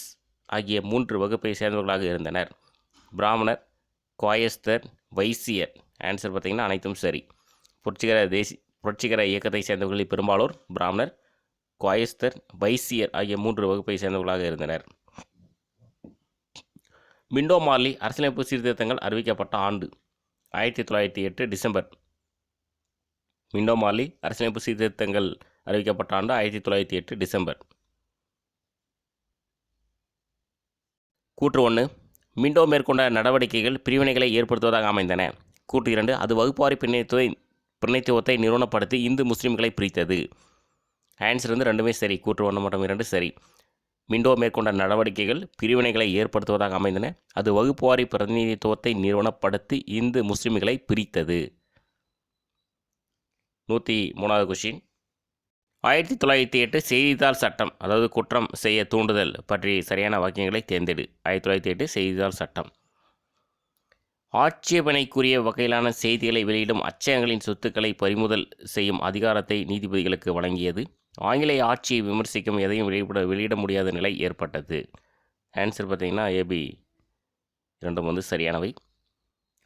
ஆகிய 3 வகுப்பை சேர்ந்தவர்களாக இருந்தனர். பிராமணர், காயஸ்தர், வைசியர். ஆன்சர் பார்த்தீங்கன்னா அனைத்தும் சரி. புரட்சிகர இயக்கத்தை சேர்ந்தவர்களில் பெரும்பாலோர் பிராமணர், காயஸ்தர், வைசியர் ஆகிய 3 வகுப்பை சேர்ந்தவர்களாக இருந்தனர். மிண்டோ மார்லி அரசியலமைப்பு சீர்திருத்தங்கள் அறிவிக்கப்பட்ட ஆண்டு 1908 டிசம்பர். மிண்டோ மார்லி அரசியலமைப்பு சீர்திருத்தங்கள் அறிவிக்கப்பட்ட ஆண்டு 1908 டிசம்பர். கூற்று 1, மிண்டோ மேற்கொண்ட நடவடிக்கைகள் பிரிவினைகளை ஏற்படுத்துவதாக அமைந்தன. கூற்று 2, அது வகுப்பாரி பிரிணைத்துவத்தை நிறுவனப்படுத்தி இந்து முஸ்லிம்களை பிரித்தது. ஆன்சர் வந்து ரெண்டுமே சரி. கூற்று 1 மற்றும் 2 சரி. மிண்டோ மேற்கொண்ட நடவடிக்கைகள் பிரிவினைகளை ஏற்படுத்துவதாக அமைந்தன. அது வகுப்புவாரி பிரதிநிதித்துவத்தை நிறுவனப்படுத்தி இந்து முஸ்லிம்களை பிரித்தது. 103வது கொஷின், 1908 செய்தித்தாள் சட்டம், அதாவது குற்றம் செய்ய தூண்டுதல் பற்றி சரியான வாக்கியங்களை தேர்ந்தெடு. 1908 செய்தித்தாள் சட்டம் ஆட்சேபனைக்குரிய வகையிலான செய்திகளை வெளியிடும் அச்சகங்களின் சொத்துக்களை பறிமுதல் செய்யும் அதிகாரத்தை நீதிபதிகளுக்கு வழங்கியது. ஆங்கிலேய ஆட்சியை விமர்சிக்கும் எதையும் வெளியிட முடியாத நிலை ஏற்பட்டது. ஆன்சர் பார்த்தீங்கன்னா ஏபி இரண்டும் வந்து சரியானவை.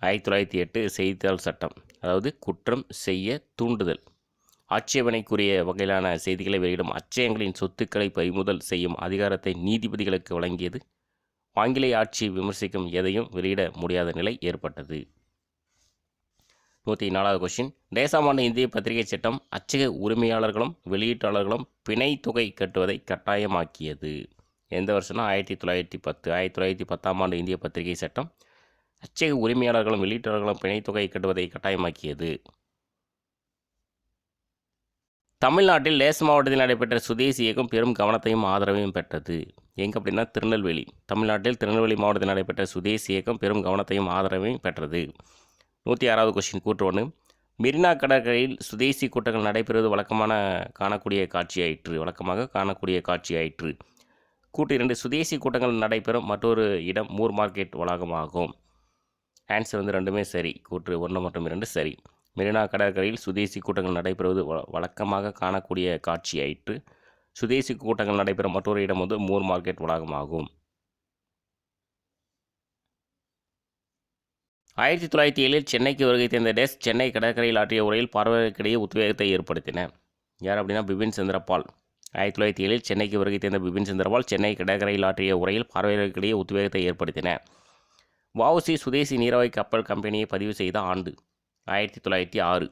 1908 செய்தித்தாள் சட்டம், அதாவது குற்றம் செய்ய தூண்டுதல், ஆட்சேபனைக்குரிய வகையிலான செய்திகளை வெளியிடும் அச்சகங்களின் சொத்துக்களை பறிமுதல் செய்யும் அதிகாரத்தை நீதிபதிகளுக்கு வழங்கியது. ஆங்கிலேய ஆட்சியை விமர்சிக்கும் எதையும் வெளியிட முடியாத நிலை ஏற்பட்டது. 104வது கொஷின், தேசமாண்ட இந்திய பத்திரிகை சட்டம் அச்சக உரிமையாளர்களும் வெளியீட்டாளர்களும் பிணை தொகை கட்டுவதை கட்டாயமாக்கியது. எந்த வருஷம்னா 1910. 1910ஆம் ஆண்டு இந்திய பத்திரிகை சட்டம் அச்சக உரிமையாளர்களும் வெளியீட்டாளர்களும் பிணை தொகை கட்டுவதை கட்டாயமாக்கியது. தமிழ்நாட்டில் லேஸ் மாவட்டத்தில் நடைபெற்ற சுதேசி இயக்கம் பெரும் கவனத்தையும் ஆதரவையும் பெற்றது. எங்கே அப்படின்னா திருநெல்வேலி. தமிழ்நாட்டில் திருநெல்வேலி மாவட்டத்தில் நடைபெற்ற சுதேசி இயக்கம் பெரும் கவனத்தையும் ஆதரவையும் பெற்றது. 106வது கொஸ்டின், கூற்று 1, மெரினா கடற்கரையில் சுதேசி கூட்டங்கள் நடைபெறுவது வழக்கமாக காணக்கூடிய காட்சியாயிற்று. கூற்று 2, சுதேசி கூட்டங்கள் நடைபெறும் மற்றொரு இடம் மூர் மார்க்கெட் வளாகமாகும். ஆன்சர் வந்து ரெண்டுமே சரி. கூற்று 1 மற்றும் 2 சரி. மெரினா கடற்கரையில் சுதேசி கூட்டங்கள் நடைபெறுவது வழக்கமாக காணக்கூடிய காட்சியாயிற்று. சுதேசி கூட்டங்கள் நடைபெறும் மற்றொரு இடம் வந்து மூர் மார்க்கெட் வளாகமாகும். 1907 சென்னைக்கு வருகை தந்த டேஸ் சென்னை கடற்கரையில் ஆற்றிய உரையில் பார்வையாளர்களிடையே உத்வேகத்தை ஏற்படுத்தின. யார் அப்படின்னா பிபின் சந்திரபால். 1907 சென்னைக்கு வருகை தந்த பிபின் சந்திரபால் சென்னை கடற்கரையில் ஆற்றிய உரையில் பார்வையாளர்களிடையே உத்வேகத்தை ஏற்படுத்தின. வஉசி சுதேசி நீராவி கப்பல் கம்பெனியை பதிவு செய்த ஆண்டு 1906.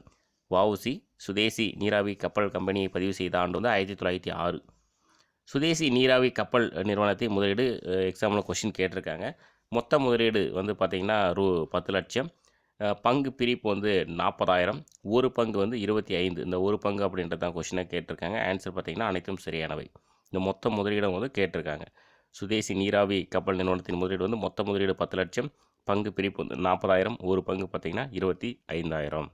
வஉசி சுதேசி நீராவி கப்பல் கம்பெனியை பதிவு செய்த ஆண்டு வந்து 1906. சுதேசி நீராவி கப்பல் நிறுவனத்தை முதலீடு எக்ஸாமில் கொஷின் கேட்டிருக்காங்க. மொத்த முதலீடு வந்து பார்த்திங்கன்னா 10 லட்சம். பங்கு பிரிப்பு வந்து 40,000. ஒரு பங்கு வந்து 25. இந்த ஒரு பங்கு அப்படின்றது தான் கொஷினாக கேட்டிருக்காங்க. ஆன்சர் பார்த்திங்கன்னா அனைத்தும் சரியானவை. இந்த மொத்த முதலீடும் வந்து கேட்டிருக்காங்க. சுதேசி நீராவி கப்பல் நிறுவனத்தின் முதலீடு வந்து மொத்த முதலீடு 10 லட்சம். பங்கு பிரிப்பு வந்து 40,000. ஒரு பங்கு பார்த்திங்கன்னா 25,000.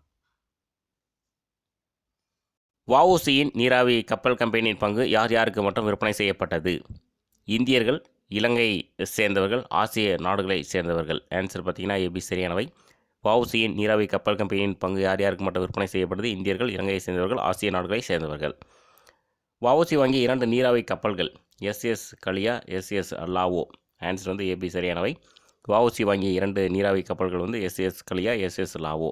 வஉசியின் நீராவி கப்பல் கம்பெனியின் பங்கு யார் யாருக்கு மட்டும் விற்பனை செய்யப்பட்டது? இந்தியர்கள், இலங்கை சேர்ந்தவர்கள், ஆசிய நாடுகளை சேர்ந்தவர்கள். ஆன்சர் பார்த்திங்கன்னா ஏபி சரியானவை. வஉசியின் நீராவி கப்பல் கம்பெனியின் பங்கு யார் யாருக்கு மட்டும் விற்பனை செய்யப்பட்டது? இந்தியர்கள், இலங்கையை சேர்ந்தவர்கள், ஆசிய நாடுகளை சேர்ந்தவர்கள். வஉசி வாங்கிய 2 நீராவி கப்பல்கள் SS Kalia, SS Lao. Answer வந்து ஏபி சரியானவை. வஉசி வாங்கிய 2 நீராவி கப்பல்கள் வந்து SS கலியா, SS லாவோ.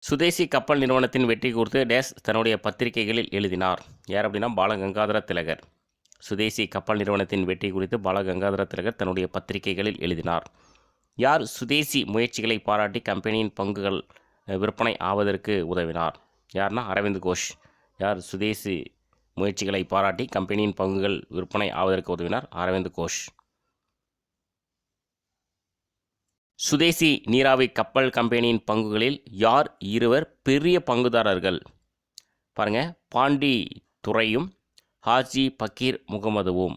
சுதேசி கப்பல் நிறுவனத்தின் வெற்றி குறித்து டேஸ் தன்னுடைய பத்திரிகைகளில் எழுதினார். யார் அப்படின்னா பாலகங்காதர திலகர். சுதேசி கப்பல் நிறுவனத்தின் வெற்றி குறித்து பாலகங்காதர திலகர் தன்னுடைய பத்திரிகைகளில் எழுதினார். யார் சுதேசி முயற்சிகளை பாராட்டி கம்பெனியின் பங்குகள் விற்பனை ஆவதற்கு உதவினார்? யார்னா அரவிந்த் கோஷ். யார் சுதேசி முயற்சிகளை பாராட்டி கம்பெனியின் பங்குகள் விற்பனை ஆவதற்கு உதவினார்? அரவிந்த் கோஷ். சுதேசி நீராவி கப்பல் கம்பெனியின் பங்குகளில் யார் இருவர் பெரிய பங்குதாரர்கள்? பாருங்கள், பாண்டி துரையும் ஹாஜி பக்கீர் முகமதுவும்.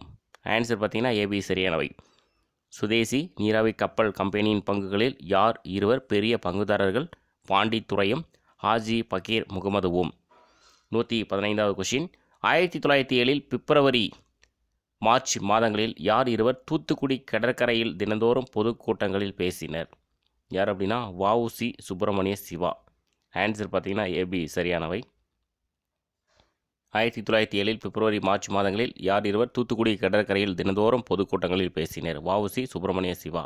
ஆன்சர் பார்த்திங்கன்னா ஏபி சரியானவை. சுதேசி நீராவி கப்பல் கம்பெனியின் பங்குகளில் யார் இருவர் பெரிய பங்குதாரர்கள்? பாண்டி துரையும் ஹாஜி பக்கீர் முகமதுவும். 115வது கொஷின். 1907 பிப்ரவரி மார்ச் மாதங்களில் யார் இருவர் தூத்துக்குடி கடற்கரையில் தினந்தோறும் பொதுக்கூட்டங்களில் பேசினர்? யார் அப்படின்னா வஉசி சுப்பிரமணிய சிவா. ஆன்சர் பார்த்திங்கன்னா ஏபி சரியானவை. 1907 பிப்ரவரி மார்ச் மாதங்களில் யார் இருவர் தூத்துக்குடி கடற்கரையில் தினந்தோறும் பொதுக்கூட்டங்களில் பேசினர்? வஉசி சுப்பிரமணிய சிவா.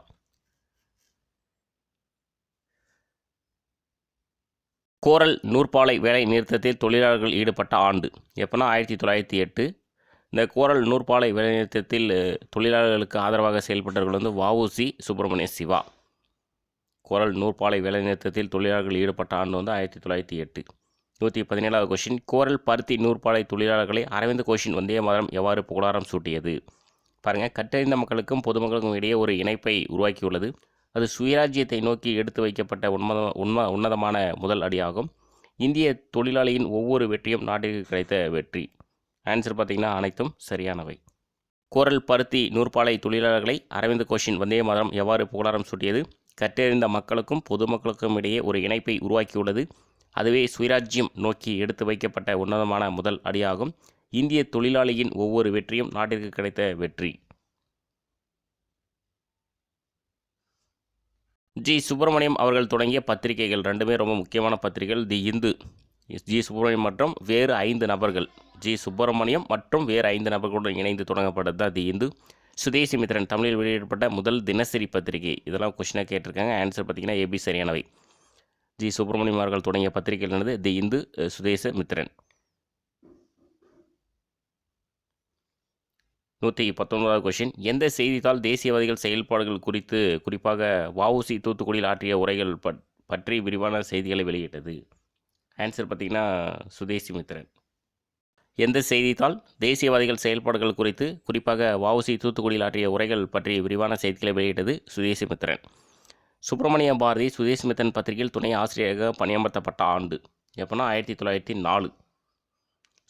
கோரல் நூற்பாலை வேலை நிறுத்தத்தில் தொழிலாளர்கள் ஈடுபட்ட ஆண்டு எப்போனா 1908. இந்த கோரல் நூற்பாலை வேலை நிறுத்தத்தில் தொழிலாளர்களுக்கு ஆதரவாக செயல்பட்டவர்கள் வந்து வஉசி சுப்பிரமணிய சிவா. கோரல் நூற்பாலை வேலை நிறுத்தத்தில் தொழிலாளர்கள் ஈடுபட்ட ஆண்டு வந்து 1908. 117வது கொஷின். கோரல் பருத்தி நூற்பாலை தொழிலாளர்களை அரவிந்த் கோஷின் வந்தே மாதரம் எவ்வாறு புகழாரம் சூட்டியது? பாருங்கள், கற்றறிந்த மக்களுக்கும் பொதுமக்களுக்கும் இடையே ஒரு இணைப்பை உருவாக்கியுள்ளது. அது சுயராஜ்யத்தை நோக்கி எடுத்து வைக்கப்பட்ட உன்னதமான முதல் அடியாகும். இந்திய தொழிலாளியின் ஒவ்வொரு வெற்றியும் நாட்டிற்கு கிடைத்த வெற்றி. ஆன்சர் பார்த்திங்கன்னா அனைத்தும் சரியானவை. கோரல் பருத்தி நூற்பாலை தொழிலாளர்களை அரவிந்த் கோஷின் வந்தே மாதரம் எவ்வாறு புகழாரம் சூட்டியது? கற்றறிந்த மக்களுக்கும் பொதுமக்களுக்கும் இடையே ஒரு இணைப்பை உருவாக்கியுள்ளது. அதுவே சுயராஜ்யம் நோக்கி எடுத்து வைக்கப்பட்ட உன்னதமான முதல் அடியாகும். இந்திய தொழிலாளியின் ஒவ்வொரு வெற்றியும் நாட்டிற்கு கிடைத்த வெற்றி. ஜி சுப்பிரமணியம் அவர்கள் தொடங்கிய பத்திரிகைகள் ரெண்டுமே ரொம்ப முக்கியமான பத்திரிகைகள். தி இந்து, ஜி சுப்பிரமணியம் மற்றும் வேறு 5 நபர்கள். ஜி சுப்பிரமணியம் மற்றும் வேறு 5 நபர்களுடன் இணைந்து தொடங்கப்பட்டது தான் தி இந்து. சுதேசி மித்திரன் தமிழில் வெளியிடப்பட்ட முதல் தினசரி பத்திரிகை. இதெல்லாம் கொஸ்டினாக கேட்டிருக்காங்க. ஆன்சர் பார்த்திங்கன்னா ஏபி சரியானவை. ஜி சுப்பிரமணியம் அவர்கள் தொடங்கிய பத்திரிகைகள் என்னது? தி இந்து, சுதேச மித்திரன். 119வது கொஷின். எந்த செய்தித்தாள் தேசியவாதிகள் செயல்பாடுகள் குறித்து குறிப்பாக வஉசி தூத்துக்குடியில் ஆற்றிய உரைகள் பற்றி விரிவான செய்திகளை வெளியிட்டது? ஆன்சர் பார்த்திங்கன்னா சுதேசி மித்திரன். எந்த செய்தித்தாள் தேசியவாதிகள் செயல்பாடுகள் குறித்து குறிப்பாக வஉசி தூத்துக்குடியில் ஆற்றிய உரைகள் பற்றி விரிவான செய்திகளை வெளியிட்டது? சுதேசி மித்திரன். சுப்பிரமணிய பாரதி சுதேசி மித்திரன் பத்திரிகையில் துணை ஆசிரியராக பணியமர்த்தப்பட்ட ஆண்டு எப்போனா 1904.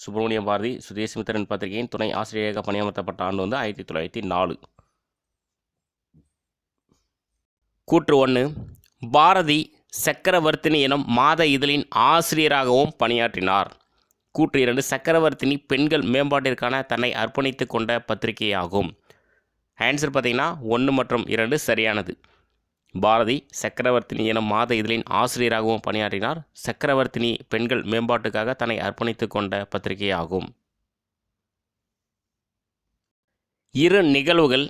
சுப்பிரமணிய பாரதி சுதேசி மித்திரன் பத்திரிகையின் துணை ஆசிரியராக பணியமர்த்தப்பட்ட ஆண்டு வந்து 1904. கூற்று 1. பாரதி சக்கரவர்த்தினி எனும் மாத இதழின் ஆசிரியராகவும் பணியாற்றினார். கூற்று 2. சக்கரவர்த்தினி பெண்கள் மேம்பாட்டிற்கான தன்னை அர்ப்பணித்து கொண்ட பத்திரிகையாகும். ஆன்சர் பார்த்திங்கன்னா 1 மற்றும் 2 சரியானது. பாரதி சக்கரவர்த்தினி எனும் மாத இதழின் ஆசிரியராகவும் பணியாற்றினார். சக்கரவர்த்தினி பெண்கள் மேம்பாட்டுக்காக தன்னை அர்ப்பணித்து கொண்ட பத்திரிகையாகும். இரு நிகழ்வுகள்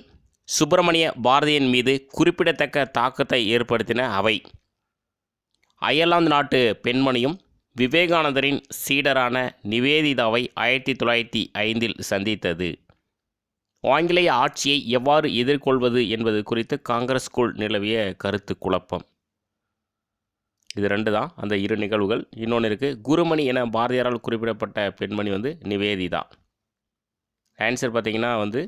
சுப்பிரமணிய பாரதியின் மீது குறிப்பிடத்தக்க தாக்கத்தை ஏற்படுத்தின. அவை அயர்லாந்து நாட்டு பெண்மணியும் விவேகானந்தரின் சீடரான நிவேதிதாவை 1905 சந்தித்தது. ஆங்கிலேய ஆட்சியை எவ்வாறு எதிர்கொள்வது என்பது குறித்து காங்கிரஸ்குள் நிலவிய கருத்து குழப்பம். இது 2 தான் அந்த 2 நிகழ்வுகள். இன்னொன்று இருக்குது, குருமணி என பாரதியாரால் குறிப்பிடப்பட்ட பெண்மணி வந்து நிவேதிதா. ஆன்சர் பார்த்திங்கன்னா வந்து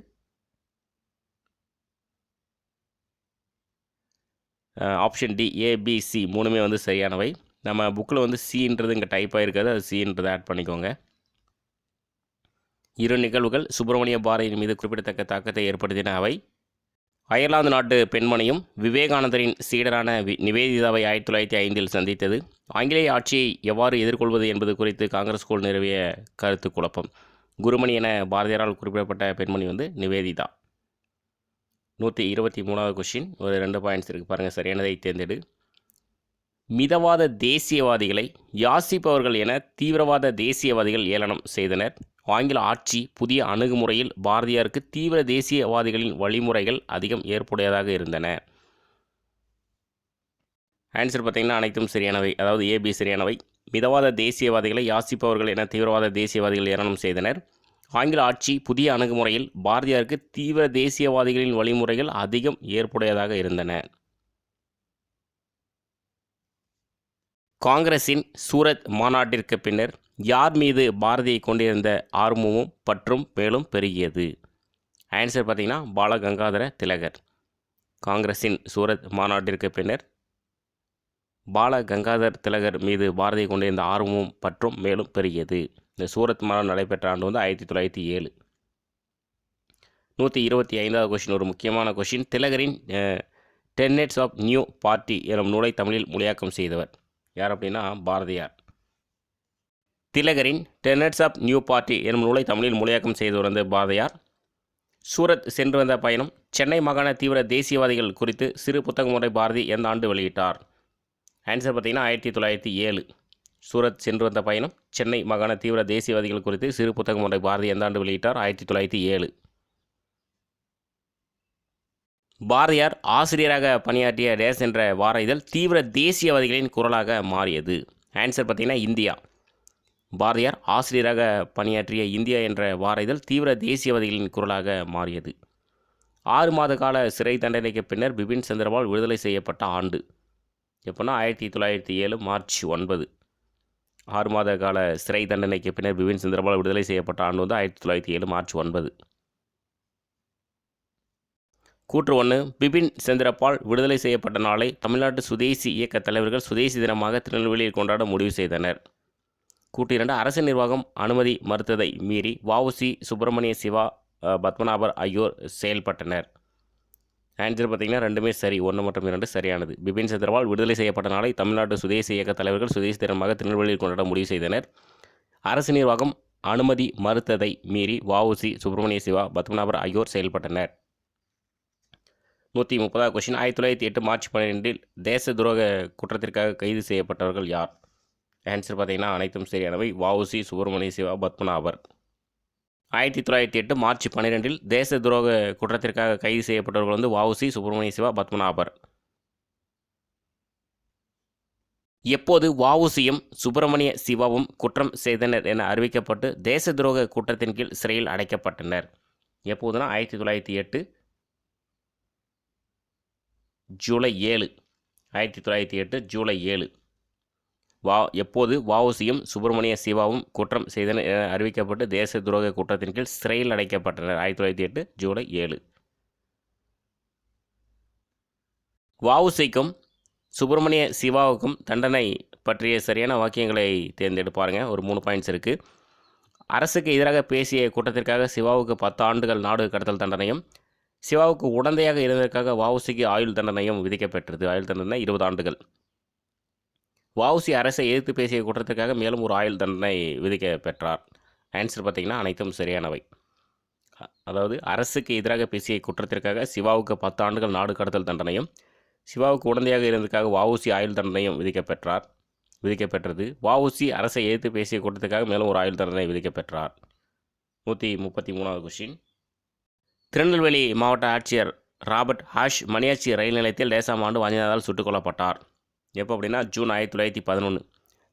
ஆப்ஷன் டி, ஏபிசி 3மே வந்து சரியானவை. நம்ம புக்கில் வந்து சின்றது இங்கே டைப் ஆகிருக்காது, அது சின்றதை ஆட் பண்ணிக்கோங்க. 2 நிகழ்வுகள் சுப்பிரமணிய பாரதியின் மீது குறிப்பிடத்தக்க தாக்கத்தை ஏற்படுத்தின. அவை அயர்லாந்து நாட்டு பெண்மணியும் விவேகானந்தரின் சீடரான நிவேதிதாவை 1905 சந்தித்தது. ஆங்கிலேய ஆட்சியை எவ்வாறு எதிர்கொள்வது என்பது குறித்து காங்கிரஸ்குள் நிறுவிய கருத்து குழப்பம். குருமணி என பாரதியாரால் குறிப்பிடப்பட்ட பெண்மணி வந்து நிவேதிதா. 123வது கொஷின், ஒரு 2 பாயிண்ட்ஸ் இருக்குது பாருங்கள், சரியானதை தேர்ந்தெடு. மிதவாத தேசியவாதிகளை யாசிப்பவர்கள் என தீவிரவாத தேசியவாதிகள் ஏளனம் செய்தனர். ஆங்கில ஆட்சி புதிய அணுகுமுறையில் பாரதியாருக்கு தீவிர தேசியவாதிகளின் வழிமுறைகள் அதிகம் ஏற்புடையதாக இருந்தன. ஆன்சர் பார்த்திங்கன்னா அனைத்தும் சரியானவை, அதாவது ஏபி சரியானவை. மிதவாத தேசியவாதிகளை யாசிப்பவர்கள் என தீவிரவாத தேசியவாதிகள் ஏளனம் செய்தனர். ஆங்கில ஆட்சி புதிய அணுகுமுறையில் பாரதியாருக்கு தீவிர தேசியவாதிகளின் வழிமுறைகள் அதிகம் ஏற்புடையதாக இருந்தன. காங்கிரஸின் சூரத் மாநாட்டிற்கு பின்னர் யார் மீது பாரதியை கொண்டிருந்த ஆர்வமும் பற்றும் மேலும் பெருகியது? ஆன்சர் பார்த்திங்கன்னா பாலகங்காதர திலகர். காங்கிரஸின் சூரத் மாநாட்டிற்கு பின்னர் பாலகங்காதர் திலகர் மீது பாரதியை கொண்டிருந்த ஆர்வமும் பற்றும் மேலும் பெருகியது. இந்த சூரத் மாநாடு நடைபெற்ற ஆண்டு வந்து 1907. 125வது கொஷின், ஒரு முக்கியமான கொஷின். திலகரின் டென்னெட்ஸ் ஆஃப் நியூ பார்ட்டி எனும் நூலை தமிழில் மொழியாக்கம் செய்தவர் யார் அப்படின்னா பாரதியார். திலகரின் டென்னெட்ஸ் ஆஃப் நியூ பார்ட்டி எனும் நூலை தமிழில் மொழியாக்கம் செய்தவர் வந்து பாரதியார். சூரத் சென்று வந்த பயணம், சென்னை மாகாண தீவிர தேசியவாதிகள் குறித்து சிறு புத்தகம் ஒன்றை பாரதி எந்த ஆண்டு வெளியிட்டார்? ஆன்சர் பார்த்திங்கன்னா 1907. சூரத் சென்று வந்த பயணம், சென்னை மாகாண தீவிர தேசியவாதிகள் குறித்து சிறு புத்தகம் ஒன்றை பாரதி எந்த ஆண்டு வெளியிட்டார்? 1907. பாரதியார் ஆசிரியராக பணியாற்றிய டேஸ் என்ற வார இதழ் தீவிர தேசியவாதிகளின் குரலாக மாறியது. ஆன்சர் பார்த்திங்கன்னா இந்தியா. பாரதியார் ஆசிரியராக பணியாற்றிய இந்தியா என்ற வார இதழ் தீவிர தேசியவாதிகளின் குரலாக மாறியது. 6 மாத கால சிறை தண்டனைக்கு பின்னர் பிபின் சந்திரபால் விடுதலை செய்யப்பட்ட ஆண்டு எப்போனா 1907 மார்ச் 9. 6 மாத கால சிறை தண்டனைக்கு பின்னர் பிபின் சந்திரபால் விடுதலை செய்யப்பட்ட ஆண்டு வந்து 1907 மார்ச் 9. கூற்று 1, பிபின் சந்திரபால் விடுதலை செய்யப்பட்ட நாளை தமிழ்நாட்டு சுதேசி இயக்க தலைவர்கள் சுதேசி தினமாக திருநெல்வேலியில் கொண்டாட முடிவு செய்தனர். கூற்று 2, அரசு நிர்வாகம் அனுமதி மறுத்ததை மீறி வ.உ.சி. சுப்பிரமணிய சிவா, பத்மநாபர் ஆகியோர் செயல்பட்டனர். ஆன்சர் பார்த்திங்கன்னா 2மே சரி, 1 மற்றும் 2 சரியானது. பிபின் சந்திரபால் விடுதலை செய்யப்பட்ட நாளை தமிழ்நாட்டு சுதேசி இயக்க தலைவர்கள் சுதேசி தினமாக திருநெல்வேலியில் கொண்டாட முடிவு செய்தனர். அரசு நிர்வாகம் அனுமதி மறுத்ததை மீறி வ.உ.சி. சுப்பிரமணிய சிவா, பத்மநாபர் ஆகியோர் செயல்பட்டனர். 130வது கொஷின், 1908 மார்ச் 12 தேச துரோக குற்றத்திற்காக கைது செய்யப்பட்டவர்கள் யார்? ஆன்சர் பார்த்திங்கன்னா அனைத்தும் சரியானவை, வ.உ.சி. சுப்பிரமணிய சிவா, பத்மநாபர். 1908 மார்ச் 12 தேச துரோக குற்றத்திற்காக கைது செய்யப்பட்டவர்கள் வந்து வ.உ.சி. சுப்பிரமணிய சிவா, பத்மநாபர். எப்போது வ.உ.சியும் சுப்பிரமணிய சிவாவும் குற்றம் செய்தனர் என அறிவிக்கப்பட்டு தேச துரோக குற்றத்தின் கீழ் சிறையில் அடைக்கப்பட்டனர்? எப்போதுனா 1908 ஜூலை 7. 1908 ஜூலை 7. எப்போது வ.உ.சியும் சுப்பிரமணிய சிவாவும் குற்றம் செய்தனர் என அறிவிக்கப்பட்டு தேச துரோக குற்றத்தின் கீழ் சிறையில் அடைக்கப்பட்டனர்? 1908 ஜூலை 7. வ.உ.சிக்கும் சுப்பிரமணிய சிவாவுக்கும் தண்டனை பற்றிய சரியான வாக்கியங்களை தேர்ந்தெடுப்பாருங்க. ஒரு 3 பாயிண்ட்ஸ் இருக்குது. அரசுக்கு எதிராக பேசிய குற்றத்திற்காக சிவாவுக்கு 10 ஆண்டுகள் நாடு கடத்தல் தண்டனையும், சிவாவுக்கு உடந்தையாக இருந்ததற்காக வ.உ.சிக்கு ஆயுள் தண்டனையும் விதிக்கப்பெற்றது. ஆயுள் தண்டனை 20 ஆண்டுகள். வ.உ.சி. அரசை எதிர்த்து பேசிய குற்றத்திற்காக மேலும் ஒரு ஆயுள் தண்டனை விதிக்கப்பெற்றார். ஆன்சர் பார்த்திங்கன்னா அனைத்தும் சரியானவை. அதாவது அரசுக்கு எதிராக பேசிய குற்றத்திற்காக சிவாவுக்கு 10 ஆண்டுகள் நாடு கடத்தல் தண்டனையும், சிவாவுக்கு உடந்தையாக இருந்ததற்காக வ.உ.சி. ஆயுள் தண்டனையும் விதிக்கப்பெற்றது. வ.உ.சி. அரசை எதிர்த்து பேசிய குற்றத்திற்காக மேலும் ஒரு ஆயுள் தண்டனை விதிக்கப்பெற்றார். 133வது கொஷின், திருநெல்வேலி மாவட்ட ஆட்சியர் ராபர்ட் ஹாஷ் மணியாச்சி ரயில் நிலையத்தில் டேசாம் ஆண்டு வாஞ்சிநாதால் சுட்டுக் கொல்லப்பட்டார்? எப்போ அப்படின்னா ஜூன் 1911.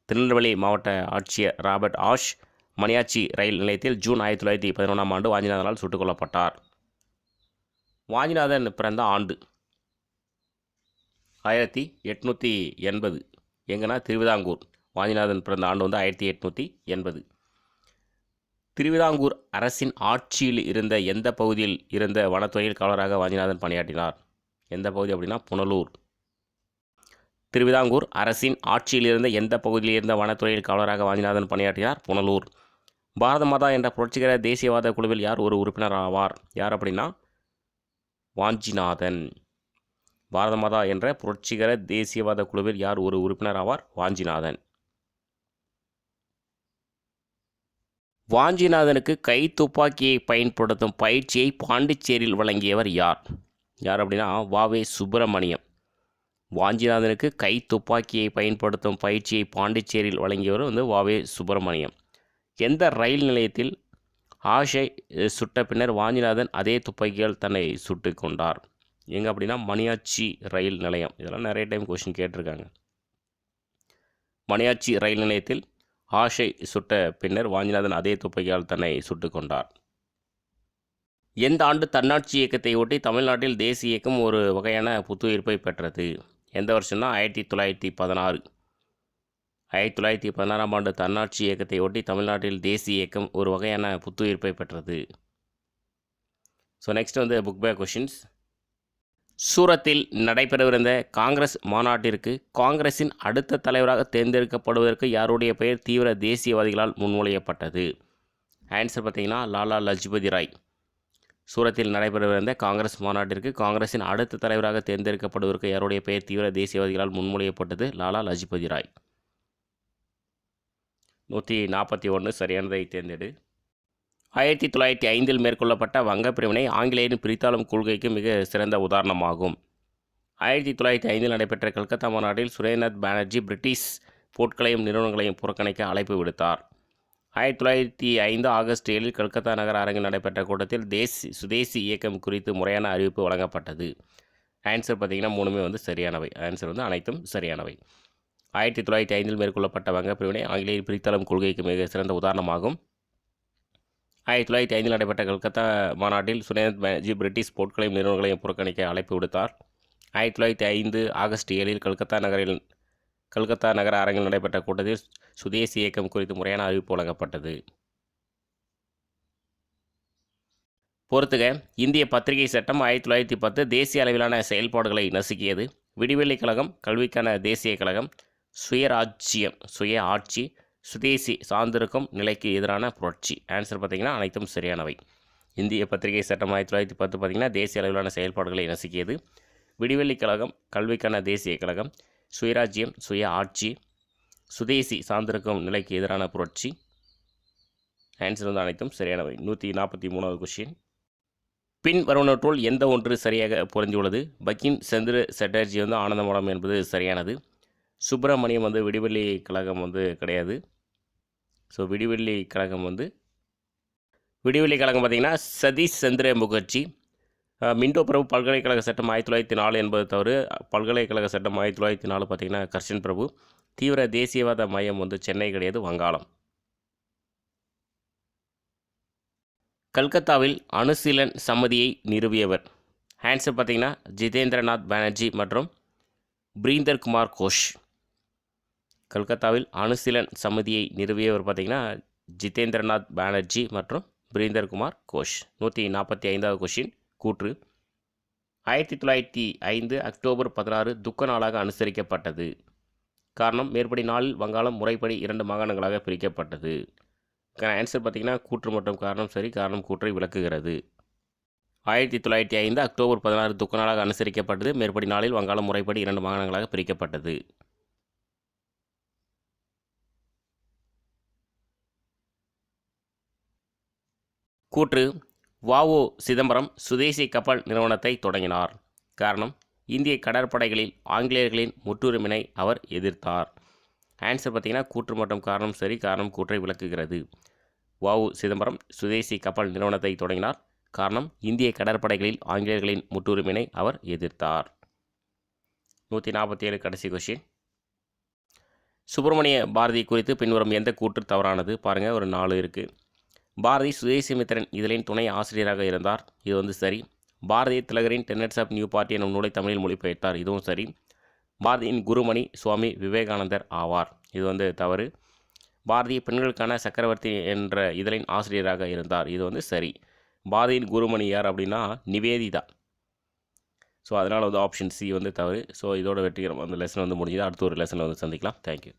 திருநெல்வேலி மாவட்ட ஆட்சியர் ராபர்ட் ஹாஷ் மணியாச்சி ரயில் நிலையத்தில் ஜூன் 1911 ஆண்டு வாஞ்சிநாதனால் சுட்டுக் கொல்லப்பட்டார். வாஞ்சிநாதன் பிறந்த ஆண்டு 1880. எங்கன்னா திருவிதாங்கூர். வாஞ்சிநாதன் பிறந்த ஆண்டு வந்து 1880. திருவிதாங்கூர் அரசின் ஆட்சியில் இருந்த எந்த பகுதியில் இருந்த வனத்துறையில் காவலராக வாஞ்சிநாதன் பணியாற்றினார்? எந்த பகுதி அப்படின்னா புனலூர். திருவிதாங்கூர் அரசின் ஆட்சியில் இருந்த எந்த பகுதியில் இருந்த வனத்துறையில் காவலராக வாஞ்சிநாதன் பணியாற்றினார்? புனலூர். பாரத மாதா என்ற புரட்சிகர தேசியவாத குழுவில் யார் ஒரு உறுப்பினர் ஆவார்? யார் அப்படின்னா வாஞ்சிநாதன். பாரத மாதா என்ற புரட்சிகர தேசியவாத குழுவில் யார் ஒரு உறுப்பினர் ஆவார்? வாஞ்சிநாதன். வாஞ்சிநாதனுக்கு கை துப்பாக்கியை பயன்படுத்தும் பயிற்சியை பாண்டிச்சேரியில் வழங்கியவர் யார்? யார் அப்படின்னா வ.வே. சுப்பிரமணியம். வாஞ்சிநாதனுக்கு கை துப்பாக்கியை பயன்படுத்தும் பயிற்சியை பாண்டிச்சேரியில் வழங்கியவர் வந்து வ.வே. சுப்பிரமணியம். எந்த ரயில் நிலையத்தில் ஆஷை சுட்ட பின்னர் வாஞ்சிநாதன் அதே துப்பாக்கியால் தன்னை சுட்டு கொண்டார்? எங்கே அப்படின்னா மணியாச்சி ரயில் நிலையம். இதெல்லாம் நிறைய டைம் கொஸ்டின் கேட்டிருக்காங்க. மணியாச்சி ரயில் நிலையத்தில் ஆஷை சுட்ட பின்னர் வாஞ்சிநாதன் அதே துப்பாக்கியால் தன்னை சுட்டு கொண்டார். எந்த ஆண்டு தன்னாட்சி இயக்கத்தை ஒட்டி தமிழ்நாட்டில் தேசிய இயக்கம் ஒரு வகையான புத்துயிர்ப்பை பெற்றது? எந்த வருஷம்னா 1916. 1916ஆம் ஆண்டு தன்னாட்சி இயக்கத்தை ஒட்டி தமிழ்நாட்டில் தேசிய இயக்கம் ஒரு வகையான புத்துயிர்ப்பை பெற்றது. ஸோ நெக்ஸ்ட் வந்து புக் பேக் கொஷின்ஸ். சூரத்தில் நடைபெறவிருந்த காங்கிரஸ் மாநாட்டிற்கு காங்கிரஸின் அடுத்த தலைவராக தேர்ந்தெடுக்கப்படுவதற்கு யாருடைய பெயர் தீவிர தேசியவாதிகளால் முன்மொழியப்பட்டது? ஆன்சர் பார்த்தீங்கன்னா லாலா லஜ்பதி ராய். சூரத்தில் நடைபெறவிருந்த காங்கிரஸ் மாநாட்டிற்கு காங்கிரஸின் அடுத்த தலைவராக தேர்ந்தெடுக்கப்படுவதற்கு யாருடைய பெயர் தீவிர தேசியவாதிகளால் முன்மொழியப்பட்டது? லாலா லஜ்பதி ராய். 141 சரியானதை தேர்ந்தெடு. 1905 மேற்கொள்ளப்பட்ட வங்க பிரிவினை ஆங்கிலேயரின் பிரித்தாளும் கொள்கைக்கு மிக சிறந்த உதாரணமாகும். 1905 நடைபெற்ற கல்கத்தா மாநாட்டில் சுரேந்திரநாத் பானர்ஜி பிரிட்டிஷ் போர்ட்களையும் நிறுவனங்களையும் புறக்கணிக்க அழைப்பு விடுத்தார். 1905 ஆகஸ்ட் 7 கல்கத்தா நகர அரங்கில் நடைபெற்ற கூட்டத்தில் சுதேசி இயக்கம் குறித்து முறையான அறிவிப்பு வழங்கப்பட்டது. ஆன்சர் பார்த்தீங்கன்னா மூணுமே வந்து சரியானவை. ஆன்சர் வந்து அனைத்தும் சரியானவை. 1905 மேற்கொள்ளப்பட்ட வங்க பிரிவினை ஆங்கிலேயர் பிரித்தளம் கொள்கைக்கு மிக சிறந்த உதாரணமாகும். 1905 நடைபெற்ற கல்கத்தா மாநாட்டில் சுரேந்திரநாத் பானர்ஜி பிரிட்டிஷ் போர்ட்களையும் நிறுவனங்களையும் புறக்கணிக்க அழைப்பு விடுத்தார். 1905 ஆகஸ்ட் 7 கல்கத்தா நகர அரங்கில் நடைபெற்ற கூட்டத்தில் சுதேசி இயக்கம் குறித்து முறையான அறிவிப்பு வழங்கப்பட்டது. பொறுத்துக. இந்திய பத்திரிகை சட்டம் 1910 தேசிய அளவிலான செயல்பாடுகளை நசுக்கியது. விடிவெள்ளி கழகம், கல்விக்கான தேசிய கழகம், சுய ஆட்சி, சுதேசி சார்ந்திருக்கும் நிலைக்கு எதிரான புரட்சி. ஆன்சர் பார்த்தீங்கன்னா அனைத்தும் சரியானவை. இந்திய பத்திரிகை சட்டம் 1910 பார்த்தீங்கன்னா தேசிய அளவிலான செயல்பாடுகளை நசுக்கியது. விடிவெள்ளி கழகம், கல்விக்கான தேசிய கழகம், சுயராஜ்யம், சுய ஆட்சி, சுதேசி சார்ந்திருக்கும் நிலைக்கு எதிரான புரட்சி. ஆன்சர் வந்து அனைத்தும் சரியானவை. 143வது கொஸ்டின். பின் வருவனற்றுள் எந்த ஒன்று சரியாக பொருந்தியுள்ளது? பங்கிம் சந்திர சட்டர்ஜி வந்து ஆனந்தமடம் என்பது சரியானது. சுப்பிரமணியம் வந்து விடிவெள்ளி கழகம் வந்து கிடையாது. ஸோ விடிவெள்ளி கழகம் பார்த்திங்கன்னா சதீஷ் சந்திர முகர்ஜி. மிண்டோ பிரபு பல்கலைக்கழக சட்டம் 1904 என்பது தவிர பல்கலைக்கழக சட்டம் 1904 பார்த்திங்கன்னா கர்ஷன் பிரபு. தீவிர தேசியவாத மையம் வந்து சென்னை கிடையாது, வங்காளம். கல்கத்தாவில் அணுசீலன் சமிதியை நிறுவியவர்? ஆன்சர் பார்த்திங்கன்னா ஜிதேந்திரநாத் பானர்ஜி மற்றும் பிரீந்தர் குமார் கோஷ். கல்கத்தாவில் அணுசீலன் சமிதியை நிறுவியவர் பார்த்திங்கன்னா ஜிதேந்திரநாத் பானர்ஜி மற்றும் பிரீந்தர் குமார் கோஷ். 145வது கொஷின். கூற்று. 1905 அக்டோபர் 16 துக்க நாளாக அனுசரிக்கப்பட்டது. காரணம், மேற்படி நாளில் வங்காளம் முறைப்படி 2 மாகாணங்களாக பிரிக்கப்பட்டது. ஆன்சர் பார்த்திங்கன்னா கூற்று மற்றும் காரணம் சரி. காரணம் கூற்றை விளக்குகிறது. 1905 அக்டோபர் 16 துக்க நாளாக அனுசரிக்கப்பட்டது. மேற்படி நாளில் வங்காளம் முறைப்படி 2 மாகாணங்களாக பிரிக்கப்பட்டது. கூற்று. வ.உ. சிதம்பரம் சுதேசி கப்பல் நிறுவனத்தை தொடங்கினார். காரணம், இந்திய கடற்படைகளில் ஆங்கிலேயர்களின் முற்றுரிமையை அவர் எதிர்த்தார். ஆன்சர் பார்த்திங்கன்னா கூற்று மற்றும் காரணம் சரி. காரணம் கூற்றை விளக்குகிறது. வ.உ. சிதம்பரம் சுதேசி கப்பல் நிறுவனத்தை தொடங்கினார். காரணம், இந்திய கடற்படைகளில் ஆங்கிலேயர்களின் முற்றுரிமையை அவர் எதிர்த்தார். 147 கடைசி கொஷின். சுப்பிரமணிய பாரதி குறித்து பின்வரும் எந்த கூற்று தவறானது? பாருங்கள், ஒரு 4 இருக்குது. பாரதி சுதேசிமித்திரன் இதழின் துணை ஆசிரியராக இருந்தார். இது வந்து சரி. பாரதிய திலகரின் டெனட்ஸ் ஆஃப் நியூ பார்ட்டி எனும் நூலை தமிழில் மொழிபெயர்த்தார். இதுவும் சரி. பாரதியின் குருமணி சுவாமி விவேகானந்தர் ஆவார். இது வந்து தவறு. பாரதிய பெண்களுக்கான சக்கரவர்த்தி என்ற இதழின் ஆசிரியராக இருந்தார். இது வந்து சரி. பாரதியின் குருமணி யார் அப்படின்னா நிவேதிதா. ஸோ அதனால் வந்து ஆப்ஷன் சி வந்து தவறு. ஸோ இதோட வெற்றிகரம் அந்த லெசன் வந்து முடிஞ்சது. அடுத்த ஒரு லெசனில் வந்து சந்திக்கலாம். தேங்க்யூ.